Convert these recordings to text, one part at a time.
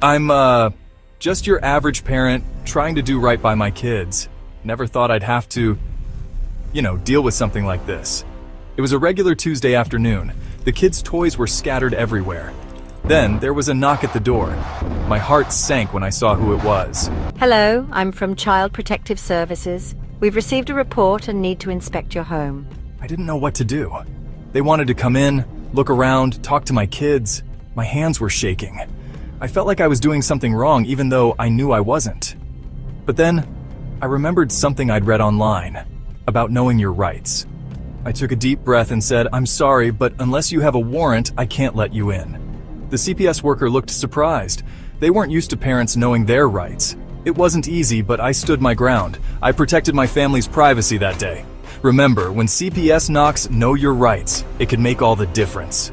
I'm just your average parent trying to do right by my kids. Never thought I'd have to, deal with something like this. It was a regular Tuesday afternoon. The kids' toys were scattered everywhere. Then there was a knock at the door. My heart sank when I saw who it was. Hello, I'm from Child Protective Services. We've received a report and need to inspect your home. I didn't know what to do. They wanted to come in, look around, talk to my kids. My hands were shaking. I felt like I was doing something wrong even though I knew I wasn't. But then, I remembered something I'd read online about knowing your rights. I took a deep breath and said, "I'm sorry, but unless you have a warrant, I can't let you in." The CPS worker looked surprised. They weren't used to parents knowing their rights. It wasn't easy, but I stood my ground. I protected my family's privacy that day. Remember, when CPS knocks, know your rights. It can make all the difference.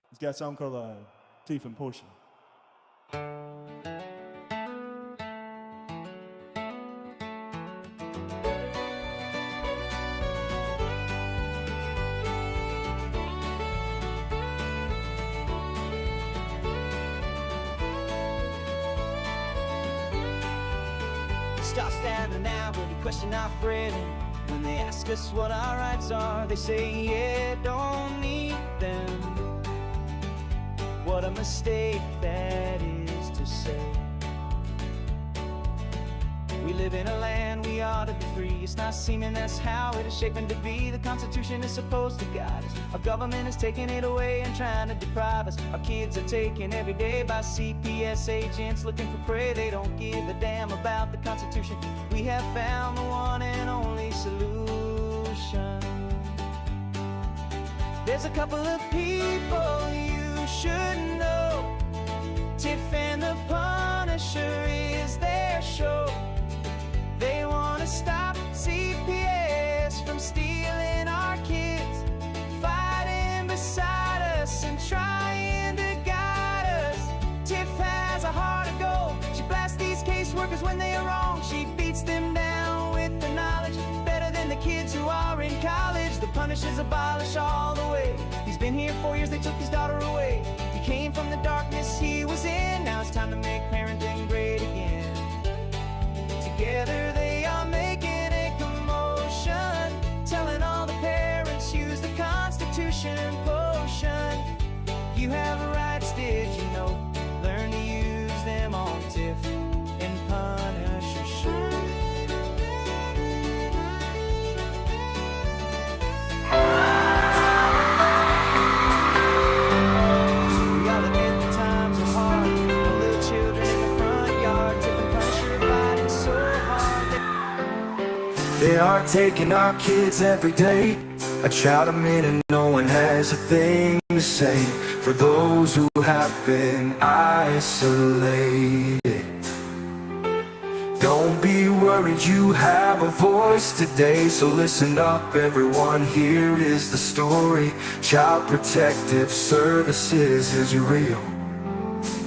He's got a song called Tiff and Portia. Stop standing out when you question our freedom. When they ask us what our rights are, they say, yeah, don't need them. What a mistake that is to say. We live in a land we ought to be free. It's not seeming that's how it is shaping to be. The Constitution is supposed to guide us. Our government is taking it away and trying to deprive us. Our kids are taken every day by CPS agents looking for prey. They don't give a damn about the Constitution. We have found the one and only solution. There's a couple of people you should know. Tiff and the Punisher is their show. They want to stop CPS from stealing our kids, fighting beside us and trying to guide us. Tiff has a heart of gold. She blasts these caseworkers when they are wrong. She beats them down with the knowledge, better than the kids who are in college. The Punishers abolish all the way. He's been here 4 years, they took his daughter away. He came from the darkness he was in. Now it's time to make parenting great again. Together they are making a commotion, telling all the parents use the Constitution potion. You have rights, did you know? Learn to use them on Tiff and Punisher show. We all admit the times are hard. The little children in the front yard, Tiff and Punisher fighting so hard. They are taking our kids every day. A child a minute, no one has a thing to say. For those who have been isolated, don't be worried, you have a voice today. So listen up everyone, here is the story. Child Protective Services is real.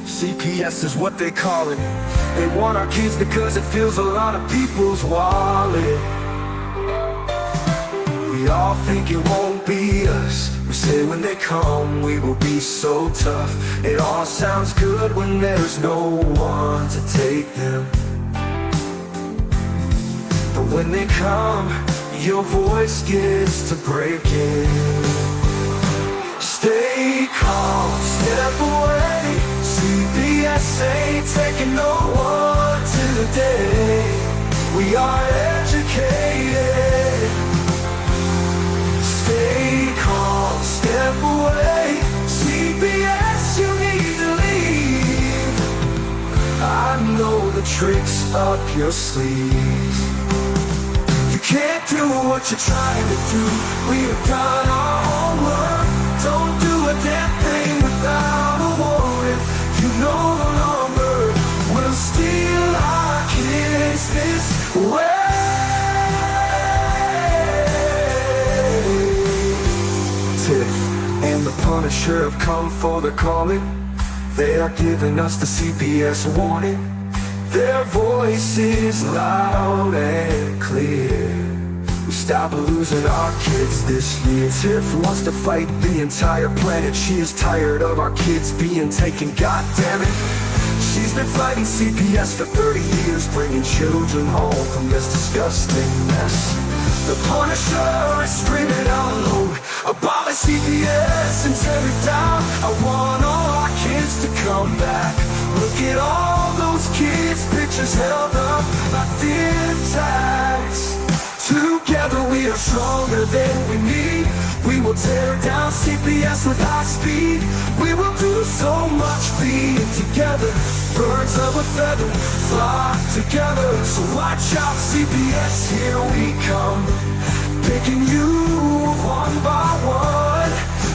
CPS is what they call it. They want our kids because it fills a lot of people's wallet. We all think it won't be us. We say when they come we will be so tough. It all sounds good when there's no one to take them. But when they come, your voice gets to breaking. Stay calm, step away. CPS ain't taking no one today. We are educated. Stay calm, step away. CPS, you need to leave. I know the tricks up your sleeve. You can't do what you're trying to do. We've done our homework. Don't do a damn thing without a warrant. You no longer will steal our kids this way. Tiff and the Punisher have come for the calling. They are giving us the CPS warning. Their voice is loud and clear. We stop losing our kids this year. Tiff wants to fight the entire planet. She is tired of our kids being taken, God damn it. She's been fighting CPS for 30 years, bringing children home from this disgusting mess. The Punisher is screaming out loud, abolish CPS and tear it down. I want all our kids to come back. Look at all those kids' pictures held up like thin tags. Together we are stronger than we need. We will tear down CPS with high speed. We will do so much being together. Birds of a feather flock together. So watch out CPS, here we come. Picking you one by one.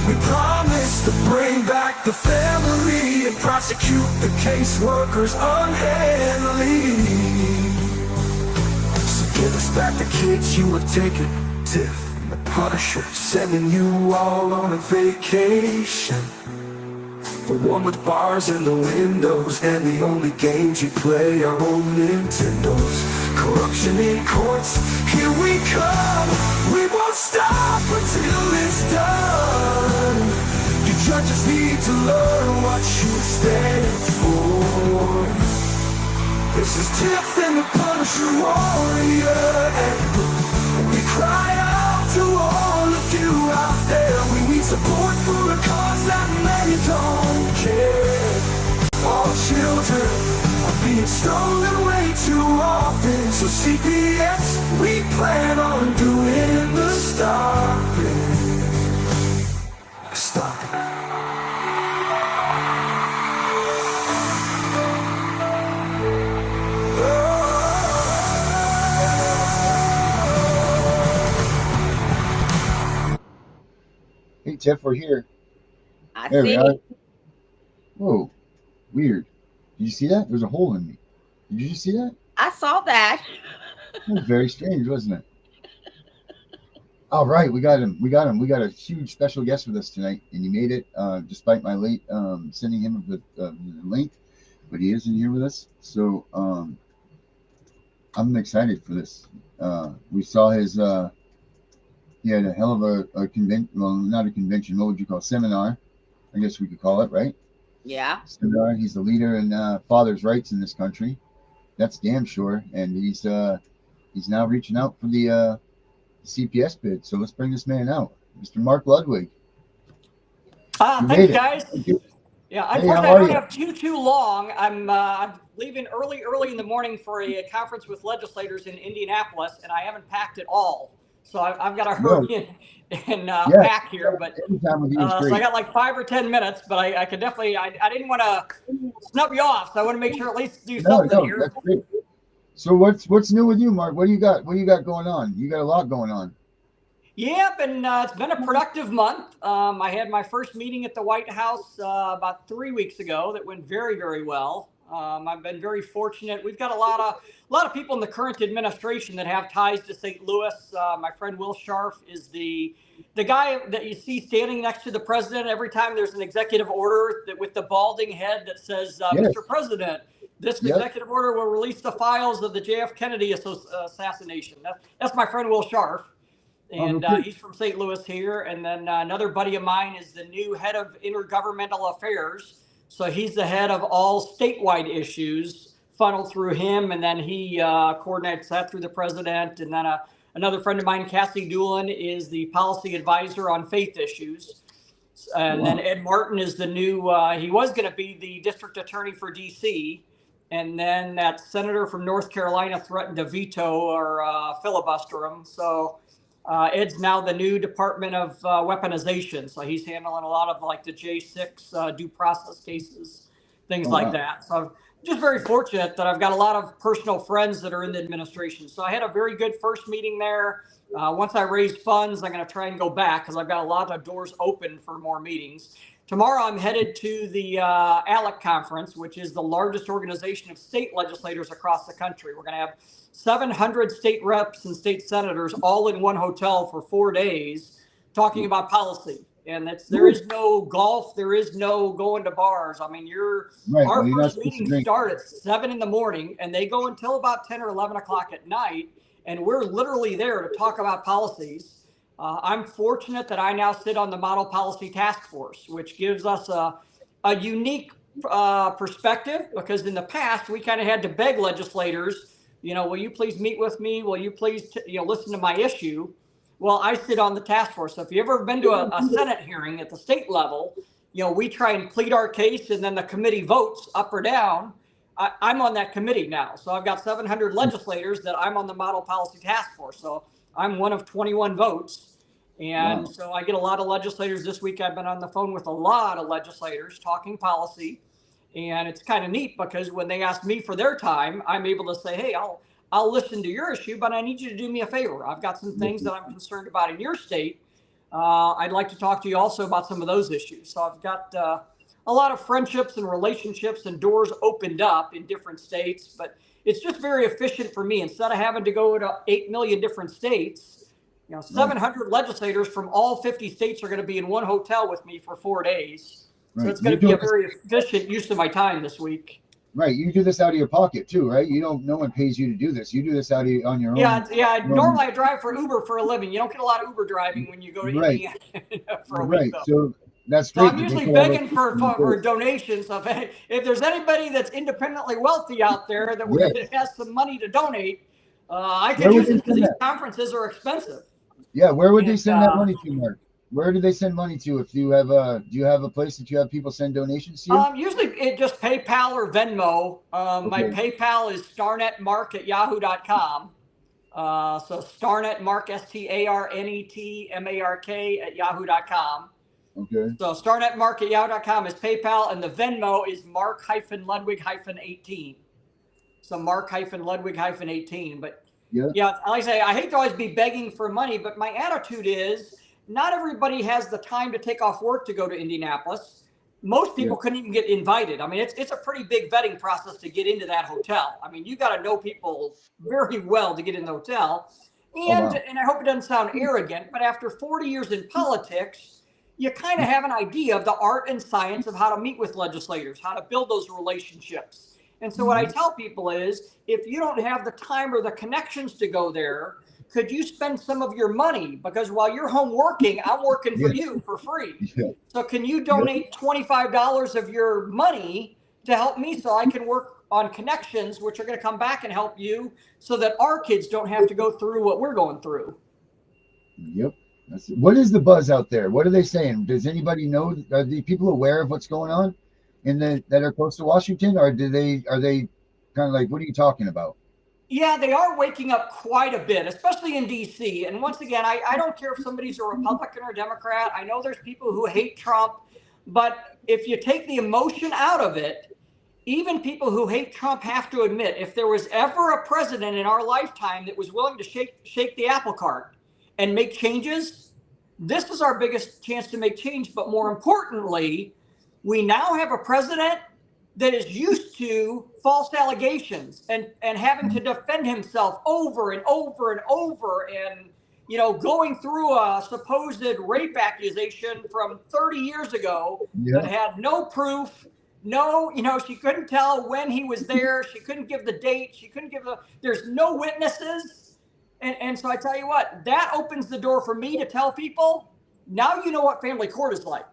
We promise to bring back the family and prosecute the caseworkers unhandily. So give us back the kids you have taken. Tiff and the Punisher sending you all on a vacation. The one with bars in the windows and the only games you play are on Nintendos. Corruption in courts, here we come. We won't stop until it's done. You judges need to learn what you stand for. This is Tiff and the Punisher warrior, and we cry out to all of you out there. We need support for a cause that many don't care. All children are being stolen way too often. So CPS, we plan on doing the stopping. Stopping. Hey, Tiff, we're here. I There we see. are. Whoa, weird. Did you see that? There's a hole in me. Did you just see that? I saw that. That was very strange, wasn't it? All right, we got him. We got him. We got a huge special guest with us tonight, and he made it despite my late sending him the link, but he isn't here with us. So I'm excited for this. We saw his. He had a hell of a convention. Well, not a convention. What would you call it? Seminar? I guess we could call it, right? Yeah. Seminar. He's the leader in fathers' rights in this country. That's damn sure. And he's now reaching out for the CPS bid. So let's bring this man out, Mr. Mark Ludwig. You made Thanks, it. guys. Thank you. Yeah, Hey, unfortunately, how I are don't you? have too long. I'm leaving early in the morning for a conference with legislators in Indianapolis, and I haven't packed at all. So I've got to No. hurry and Yeah. pack here. But Any time with you is so great. I got like 5 or 10 minutes, but I could definitely. I didn't want to snub you off, so I want to make sure at least do something No, here. that's great. So what's new with you, Mark? What do you got? What do you got going on? You got a lot going on. Yep, and it's been a productive month. I had my first meeting at the White House about 3 weeks ago. That went very, very well. I've been very fortunate. We've got a lot of people in the current administration that have ties to St. Louis. My friend Will Scharf is the guy that you see standing next to the president every time there's an executive order that with the balding head that says, Yes. "Mr. President, this Yep. executive order will release the files of the JF Kennedy assassination." That's my friend Will Scharf. And Okay. he's from St. Louis here. And then another buddy of mine is the new head of intergovernmental affairs. So he's the head of all statewide issues funneled through him. And then he coordinates that through the president. And then another friend of mine, Cassie Doolin, is the policy advisor on faith issues. And then Ed Martin is the new, he was going to be the district attorney for DC. And then that senator from North Carolina threatened to veto or filibuster him. So Ed's now the new Department of Weaponization. So he's handling a lot of like the J6 due process cases, things like that. So Just very fortunate that I've got a lot of personal friends that are in the administration. So I had a very good first meeting there. Once I raise funds, I'm going to try and go back because I've got a lot of doors open for more meetings. Tomorrow, I'm headed to the ALEC conference, which is the largest organization of state legislators across the country. We're going to have 700 state reps and state senators all in one hotel for 4 days talking about policy. And there is no golf, there is no going to bars. I mean, Right. our Well, you're not first supposed to meetings drink. start at 7 in the morning and they go until about 10 or 11 o'clock at night. And we're literally there to talk about policies. I'm fortunate that I now sit on the Model Policy Task Force, which gives us a unique perspective, because in the past we kind of had to beg legislators, will you please meet with me? Will you please, listen to my issue? Well, I sit on the task force. So if you've ever been to a Senate hearing at the state level, we try and plead our case and then the committee votes up or down. I'm on that committee now. So I've got 700 legislators that I'm on the Model Policy Task Force. So I'm one of 21 votes. And Wow. so I get a lot of legislators. This week I've been on the phone with a lot of legislators talking policy. And it's kind of neat because when they ask me for their time, I'm able to say, hey, I'll listen to your issue, but I need you to do me a favor. I've got some things that I'm concerned about in your state. I'd like to talk to you also about some of those issues. So I've got a lot of friendships and relationships and doors opened up in different states, but it's just very efficient for me. Instead of having to go to 8 million different states, 700 legislators from all 50 states are going to be in one hotel with me for 4 days. So Right. it's going to be a very efficient use of my time this week. Right. You do this out of your pocket too, right? No one pays you to do this. You do this on your own. Yeah. Normally I drive for Uber for a living. You don't get a lot of Uber driving when you go to Indiana for a week, though. So that's So great. I'm usually begging for donations. Of, hey, if there's anybody that's independently wealthy out there that has some money to donate, I can use it because these conferences are expensive. Yeah, where would they send that money to, Mark? Where do they send money to? If you have do you have a place that you have people send donations to you? Usually it just PayPal or Venmo. My PayPal is starnetmark@yahoo.com. So starnetmark, StarnetMark@yahoo.com. Okay. So starnetmark@yahoo.com is PayPal, and the Venmo is Mark-Ludwig-18. So Mark-Ludwig-18. But yeah, like I say, I hate to always be begging for money, but my attitude is not everybody has the time to take off work to go to Indianapolis. Most people couldn't even get invited. I mean, it's a pretty big vetting process to get into that hotel. I mean, you got to know people very well to get in the hotel. And and I hope it doesn't sound arrogant, but after 40 years in politics, you kind of have an idea of the art and science of how to meet with legislators, how to build those relationships. And so what I tell people is, if you don't have the time or the connections to go there, could you spend some of your money? Because while you're home working, I'm working for you for free. So can you donate $25 of your money to help me so I can work on connections, which are going to come back and help you so that our kids don't have to go through what we're going through? Yep. What is the buzz out there? What are they saying? Does anybody know? Are the people aware of what's going on that are close to Washington, or are they kind of like, what are you talking about? Yeah, they are waking up quite a bit, especially in DC. And once again, I don't care if somebody's a Republican or Democrat. I know there's people who hate Trump, but if you take the emotion out of it, even people who hate Trump have to admit, if there was ever a president in our lifetime that was willing to shake the apple cart and make changes, this is our biggest chance to make change. But more importantly, we now have a president that is used to false allegations and having to defend himself over and over and over, and going through a supposed rape accusation from 30 years ago that had no proof. No, she couldn't tell when he was there. She couldn't give the date. She couldn't give there's no witnesses. And so I tell you what, that opens the door for me to tell people, now you know what family court is like.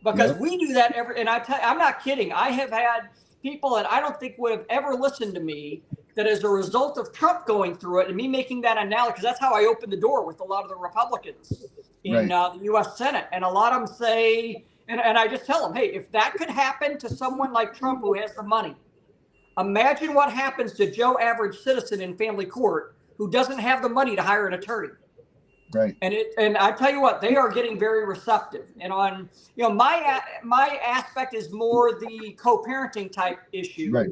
Because we do that and I'm not kidding. I have had people that I don't think would have ever listened to me, that as a result of Trump going through it and me making that analogy, because that's how I opened the door with a lot of the Republicans in the U.S. Senate. And a lot of them say, and I just tell them, hey, if that could happen to someone like Trump who has the money, imagine what happens to Joe average citizen in family court who doesn't have the money to hire an attorney. Right. And I tell you what, they are getting very receptive. And on, my aspect is more the co-parenting type issue. Right.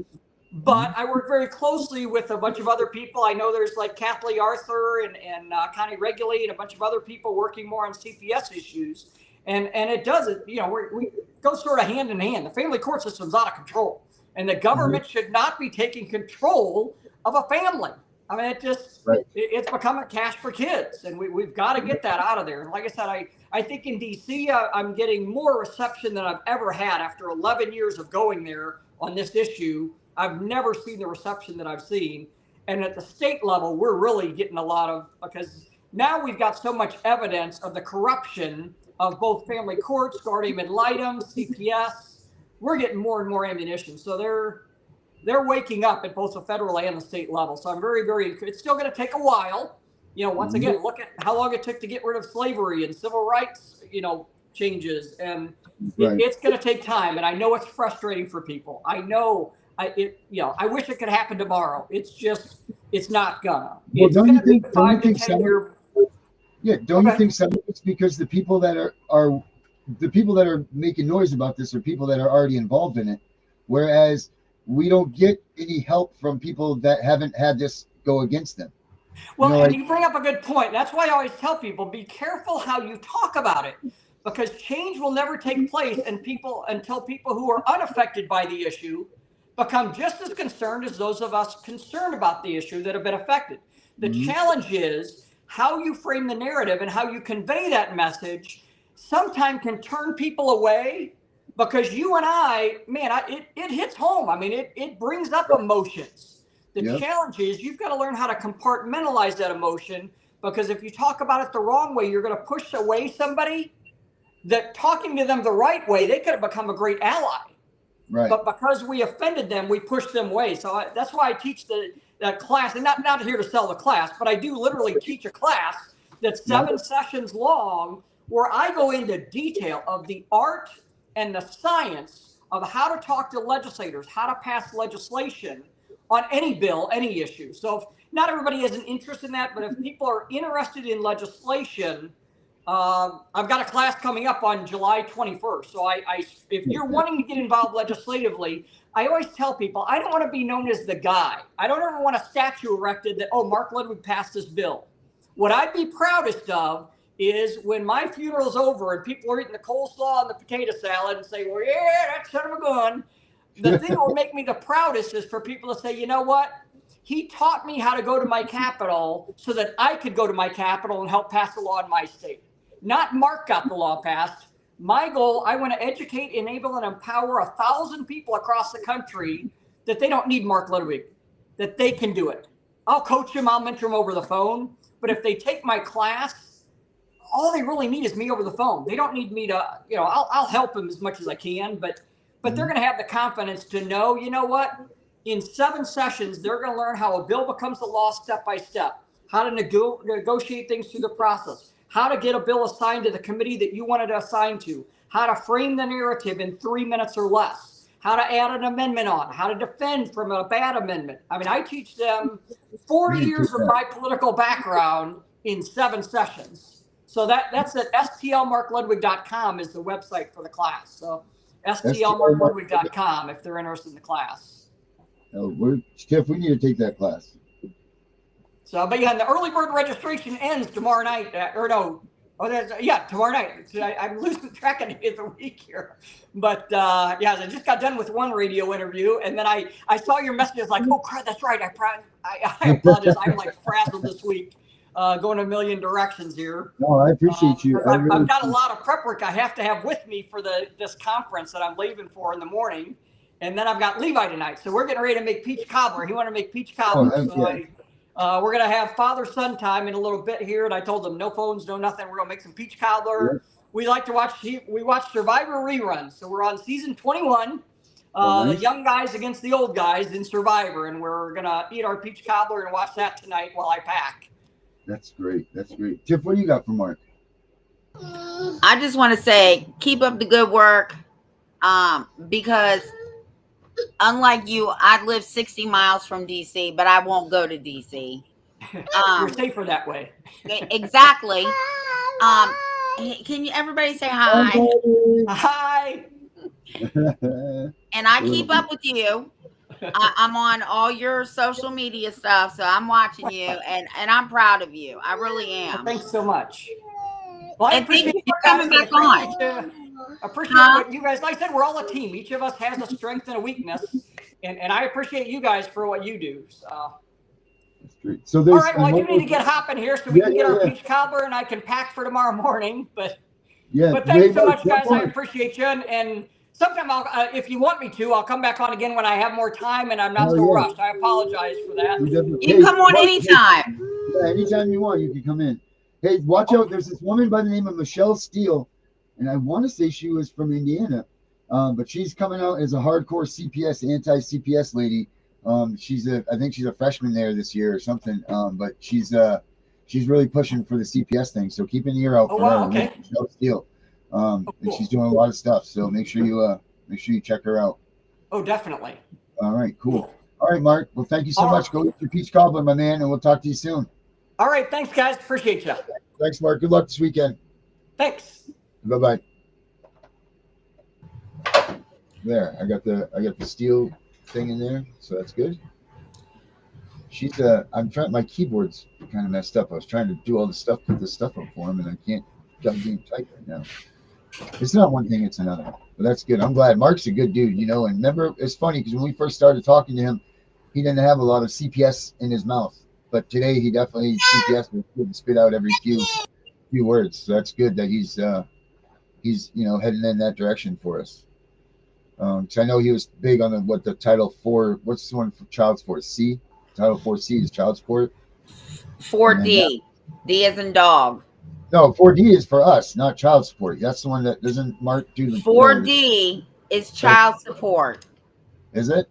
But I work very closely with a bunch of other people. I know there's like Kathleen Arthur and Connie Regulate and a bunch of other people working more on CPS issues. And it does it, you know, we go sort of hand in hand. The family court system's out of control, and the government should not be taking control of a family. I mean, it's becoming cash for kids, and we've got to get that out of there. And like I said, I think in DC, I'm getting more reception than I've ever had after 11 years of going there on this issue. I've never seen the reception that I've seen. And at the state level, we're really getting a lot of, because now we've got so much evidence of the corruption of both family courts, guardian ad litem, CPS. We're getting more and more ammunition. So they're waking up at both the federal and the state level. So I'm very, very, it's still going to take a while. You know, once again, look at how long it took to get rid of slavery and civil rights, you know, changes. And it's going to take time. And I know it's frustrating for people. I know. You know, I wish it could happen tomorrow. It's just, it's not gonna. Well, It's gonna be 5 to 10 years. Yeah, don't you think some of it's because the people that are the people that are making noise about this are people that are already involved in it, whereas we don't get any help from people that haven't had this go against them. Well, you know, and you bring up a good point. That's why I always tell people, be careful how you talk about it, because change will never take place until people who are unaffected by the issue become just as concerned as those of us concerned about the issue that have been affected. The challenge is how you frame the narrative and how you convey that message sometimes can turn people away, because you and I, man, it hits home. I mean, it brings up emotions. The challenge is you've got to learn how to compartmentalize that emotion, because if you talk about it the wrong way, you're going to push away somebody that talking to them the right way, they could have become a great ally. Right. But because we offended them, we pushed them away. So that's why I teach the class, and not here to sell the class, but I do literally teach a class that's 7 sessions long, where I go into detail of the art and the science of how to talk to legislators, how to pass legislation on any bill, any issue. So if not everybody has an interest in that, but if people are interested in legislation, I've got a class coming up on July 21st. So if you're wanting to get involved legislatively, I always tell people, I don't want to be known as the guy. I don't ever want a statue erected that, oh, Mark Ludwig passed this bill. What I'd be proudest of is when my funeral's over and people are eating the coleslaw and the potato salad and say, well, yeah, that son of a gun. The thing that will make me the proudest is for people to say, you know what? He taught me how to go to my capital so that I could go to my capital and help pass a law in my state. Not Mark got the law passed. My goal, I want to educate, enable, and empower 1,000 people across the country that they don't need Mark Ludwig, that they can do it. I'll coach them, I'll mentor them over the phone. But if they take my class, all they really need is me over the phone. They don't need me to, you know, I'll help them as much as I can, but they're going to have the confidence to know, you know what? In 7 sessions, they're going to learn how a bill becomes a law step by step, how to negotiate things through the process, how to get a bill assigned to the committee that you wanted to assign to, how to frame the narrative in 3 minutes or less, how to add an amendment on, how to defend from a bad amendment. I mean, I teach them 40 years of my political background in 7 sessions. So that's at stlmarkludwig.com is the website for the class. So stlmarkludwig.com if they're interested in the class. Tiff, we need to take that class. So, but yeah, and the early bird registration ends tomorrow night, tomorrow night. So I'm losing track of the week here. But yeah, I just got done with one radio interview, and then I saw your message. Like, oh crap, that's right. I apologize. I'm like frazzled this week, going a million directions here. No, I appreciate you. I've got a lot of prep work I have to have with me for this conference that I'm leaving for in the morning, and then I've got Levi tonight. So we're getting ready to make peach cobbler. He wanted to make peach cobbler. We're going to have father-son time in a little bit here. And I told them no phones, no nothing. We're going to make some peach cobbler. Yep. We like to watch Survivor reruns. So we're on season 21, the young guys against the old guys in Survivor. And we're going to eat our peach cobbler and watch that tonight while I pack. That's great. That's great. Tiff, what do you got for Mark? I just want to say, keep up the good work. Because unlike you, I live 60 miles from DC, but I won't go to DC. You're safer that way. Exactly. Can you everybody say hi? Hi. And I keep up with you. I'm on all your social media stuff, so I'm watching you, and I'm proud of you. I really am. Thanks so much. Well, I And thank appreciate you you for guys. coming I back on. appreciate Huh? what you guys. Like I said, we're all a team. Each of us has a strength and a weakness, and I appreciate you guys for what you do. So. That's great. So All there's right. Well, I one do need more. to get hopping here so we Yeah, can get yeah, our yeah. peach cobbler and I can pack for tomorrow morning. Yeah. But Hey, thanks so Mark, much, one guys. I more. appreciate you. And sometime I'll, if you want me to, I'll come back on again when I have more time and I'm not Oh so yeah. rushed. I apologize for that. We definitely. You can Hey, come on Mark. Hey, anytime. yeah, anytime you want, you can come in. Hey, watch out. There's this woman by the name of Michelle Steele, and I want to say she was from Indiana, but she's coming out as a hardcore CPS, anti-CPS lady. I think she's a freshman there this year or something. But she's really pushing for the CPS thing. So keep an ear out Oh, for her. wow. Her name's Okay. Michelle Steele. Oh, And she's cool. doing a lot of stuff. So make sure you check her out. Oh, definitely. All right, cool. Cool. All right, Mark. Well, thank you so All right. much. Go eat your peach cobbler, my man, and we'll talk to you soon. All right. Thanks, guys. Appreciate you. Thanks, Mark. Good luck this weekend. Thanks. Bye bye. There, I got the steel thing in there, so that's good. I'm trying. My keyboard's kind of messed up. I was trying to do all the stuff, put this stuff up for him, and I can't. Goddamn type right now. It's not one thing; it's another. But that's good. I'm glad. Mark's a good dude, And remember, it's funny because when we first started talking to him, he didn't have a lot of CPS in his mouth, but today he definitely CPS would spit out every few words. So that's good that he's heading in that direction for us. Because I know he was big on the Title IV. What's the one for child support? C. Title 4C is child support. 4D. D as in dog. No, 4D is for us, not child support. That's the one that doesn't Mark do. 4D is child support. Is it?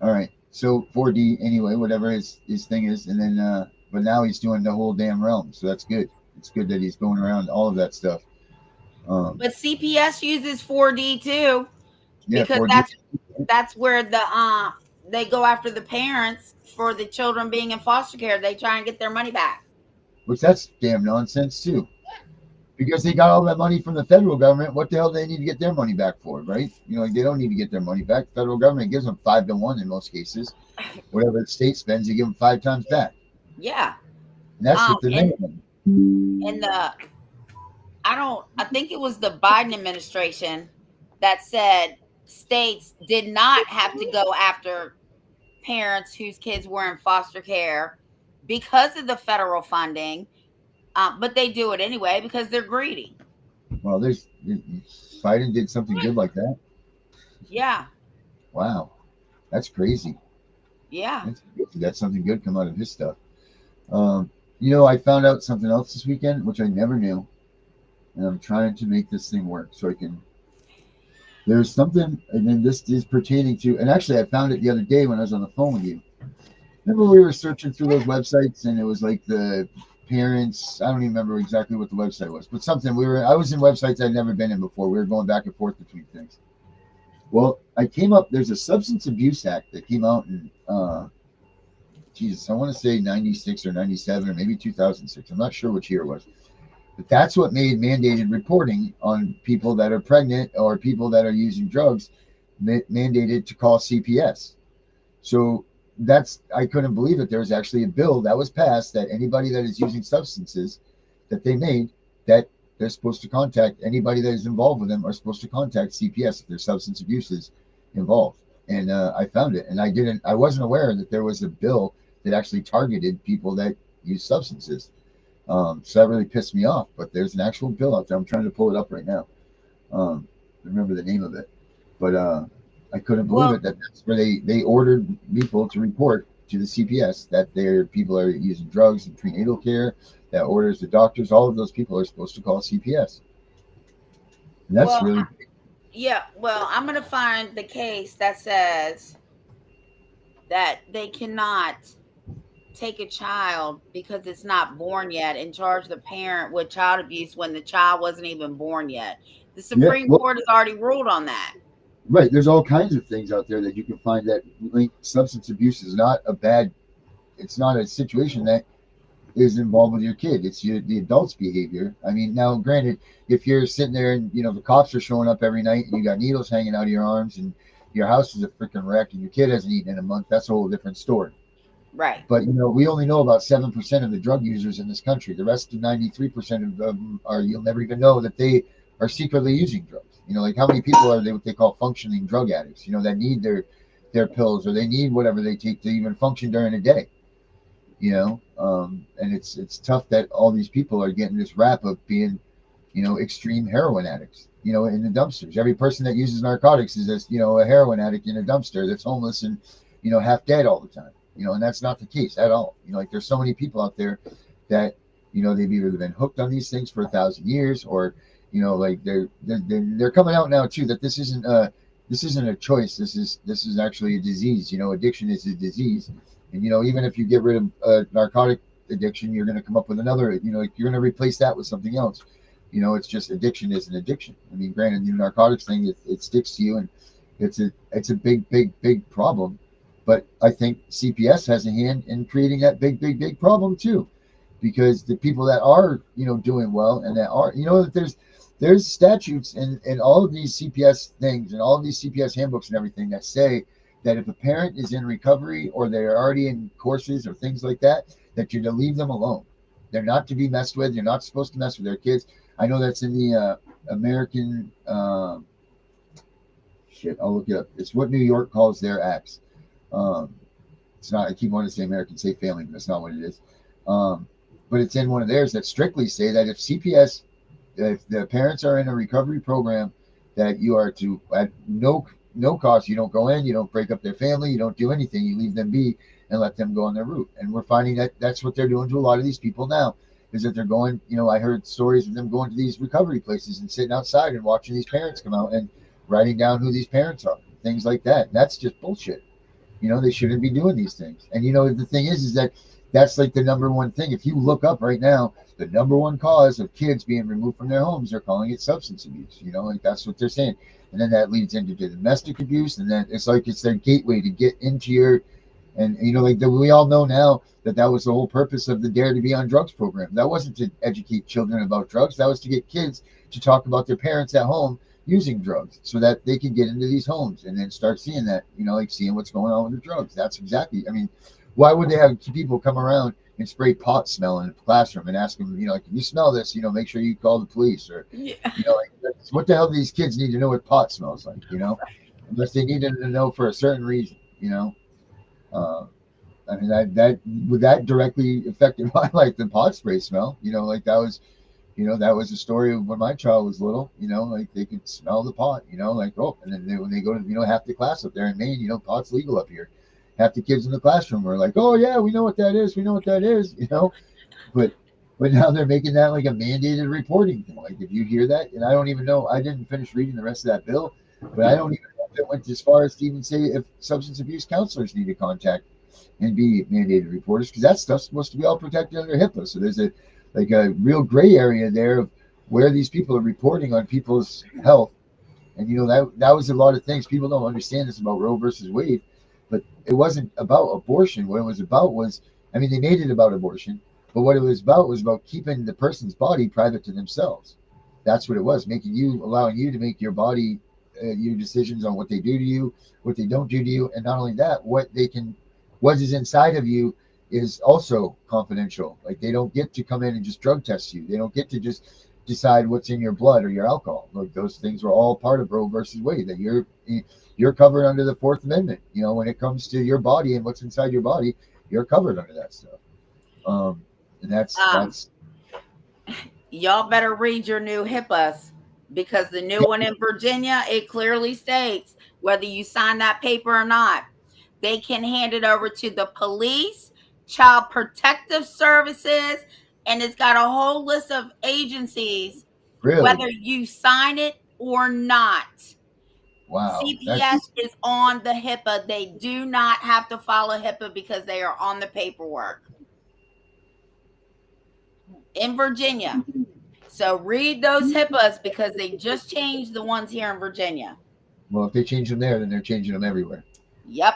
All right. So 4D anyway, whatever his thing is, and then but now he's doing the whole damn realm. So that's good. It's good that he's going around all of that stuff. But CPS uses 4D too, Yeah, because 4D. that's where they go after the parents for the children being in foster care. They try and get their money back. Which that's damn nonsense too. Because they got all that money from the federal government. What the hell do they need to get their money back for, right? They don't need to get their money back. The federal government gives them 5 to 1 in most cases. Whatever the state spends, they give them 5 times back. Yeah. And that's what they're making. And I think it was the Biden administration that said states did not have to go after parents whose kids were in foster care because of the federal funding, but they do it anyway because they're greedy. Well, Biden did something good like that. Yeah. Wow, that's crazy. Yeah. That's something good come out of his stuff. I found out something else this weekend, which I never knew, and I'm trying to make this thing work so I can. There's something, and then this is pertaining to, and actually I found it the other day when I was on the phone with you. Remember we were searching through those websites, and it was like the parents. I don't even remember exactly what the website was, but something I was in websites I'd never been in before. We were going back and forth between things. Well, I came up. There's a Substance Abuse Act that came out in, I want to say 96 or 97 or maybe 2006. I'm not sure which year it was. But that's what made mandated reporting on people that are pregnant or people that are using drugs mandated to call CPS. So I couldn't believe it. There was actually a bill that was passed that anybody that is using substances that they made, that they're supposed to contact anybody that is involved with them are supposed to contact CPS if there's substance abuse is involved. And I found it, and I wasn't aware that there was a bill that actually targeted people that use substances. So that really pissed me off, but there's an actual bill out there. I'm trying to pull it up right now. I remember the name of it, but I couldn't believe it. That's where they ordered people to report to the CPS that their people are using drugs and prenatal care. That orders the doctors. All of those people are supposed to call CPS. And that's really big. Yeah. Well, I'm going to find the case that says that they cannot take a child because it's not born yet and charge the parent with child abuse when the child wasn't even born yet. The Supreme Court has already ruled on that. Right. There's all kinds of things out there that you can find that link. Substance abuse is not it's not a situation that is involved with your kid. It's the adult's behavior. I mean, now granted, if you're sitting there and the cops are showing up every night and you got needles hanging out of your arms and your house is a freaking wreck and your kid hasn't eaten in a month, that's a whole different story. Right. But we only know about 7% of the drug users in this country. The rest of 93% of them are, you'll never even know that they are secretly using drugs. Like how many people are they what they call functioning drug addicts? That need their pills or they need whatever they take to even function during the day. And it's tough that all these people are getting this rap of being, extreme heroin addicts. In the dumpsters. Every person that uses narcotics is this, a heroin addict in a dumpster that's homeless and, half dead all the time. And that's not the case at all. Like there's so many people out there that, they've either been hooked on these things for 1,000 years or, like they're coming out now too that this isn't a choice. This is actually a disease. Addiction is a disease. And, even if you get rid of narcotic addiction, you're going to come up with another, you're going to replace that with something else. It's just addiction is an addiction. I mean, granted, the narcotics thing, it sticks to you and it's a big problem. But I think CPS has a hand in creating that big problem too, because the people that are, doing well and that are, that there's statutes and all of these CPS things and all of these CPS handbooks and everything that say that if a parent is in recovery or they're already in courses or things like that, that you're to leave them alone. They're not to be messed with. You're not supposed to mess with their kids. I know that's in the American, I'll look it up. It's what New York calls their acts. It's not, I keep wanting to say American Safe Family, but that's not what it is. But it's in one of theirs that strictly say that if the parents are in a recovery program, that you are to, at no cost, you don't go in, you don't break up their family, you don't do anything, you leave them be and let them go on their route. And we're finding that that's what they're doing to a lot of these people now, is that they're going, I heard stories of them going to these recovery places and sitting outside and watching these parents come out and writing down who these parents are, things like that. And that's just bullshit. They shouldn't be doing these things. And, the thing is that that's like the number one thing. If you look up right now, the number one cause of kids being removed from their homes, they're calling it substance abuse. Like that's what they're saying. And then that leads into domestic abuse. And then it's like it's their gateway to get into your, and, we all know now that was the whole purpose of the Dare to Be on Drugs program. That wasn't to educate children about drugs. That was to get kids to talk about their parents at home using drugs so that they can get into these homes and then start seeing that, like seeing what's going on with the drugs. That's exactly, why would they have people come around and spray pot smell in the classroom and ask them, if you smell this, make sure you call the police or, what the hell do these kids need to know what pot smells like, unless they need to know for a certain reason, that directly affected my like the pot spray smell, like that was the story of when my child was little, like they could smell the pot, like, oh, and then when they go to, half the class up there in Maine, pot's legal up here. Half the kids in the classroom were like, oh yeah, we know what that is. We know what that is, but now they're making that like a mandated reporting thing. Like if you hear that, and I don't even know, I didn't finish reading the rest of that bill, but I don't even know if it went as far as to even say if substance abuse counselors need to contact and be mandated reporters, because that stuff's supposed to be all protected under HIPAA. So there's a real gray area there of where these people are reporting on people's health. And, that was a lot of things. People don't understand this about Roe versus Wade, but it wasn't about abortion. What it was about was, they made it about abortion, but what it was about keeping the person's body private to themselves. That's what it was, allowing you to make your body, your decisions on what they do to you, what they don't do to you. And not only that, what is inside of you is also confidential. Like they don't get to come in and just drug test you. They don't get to just decide what's in your blood or your alcohol. Like those things were all part of Roe versus Wade, that you're covered under the Fourth Amendment. When it comes to your body and what's inside your body, you're covered under that stuff. And that's y'all better read your new HIPAAs, because the new one in Virginia, it clearly states whether you sign that paper or not, they can hand it over to the police, Child Protective Services, and it's got a whole list of agencies, really? Whether you sign it or not. Wow. CPS is on the HIPAA. They do not have to follow HIPAA because they are on the paperwork in Virginia. So read those HIPAAs, because they just changed the ones here in Virginia. Well, if they change them there, then they're changing them everywhere. Yep.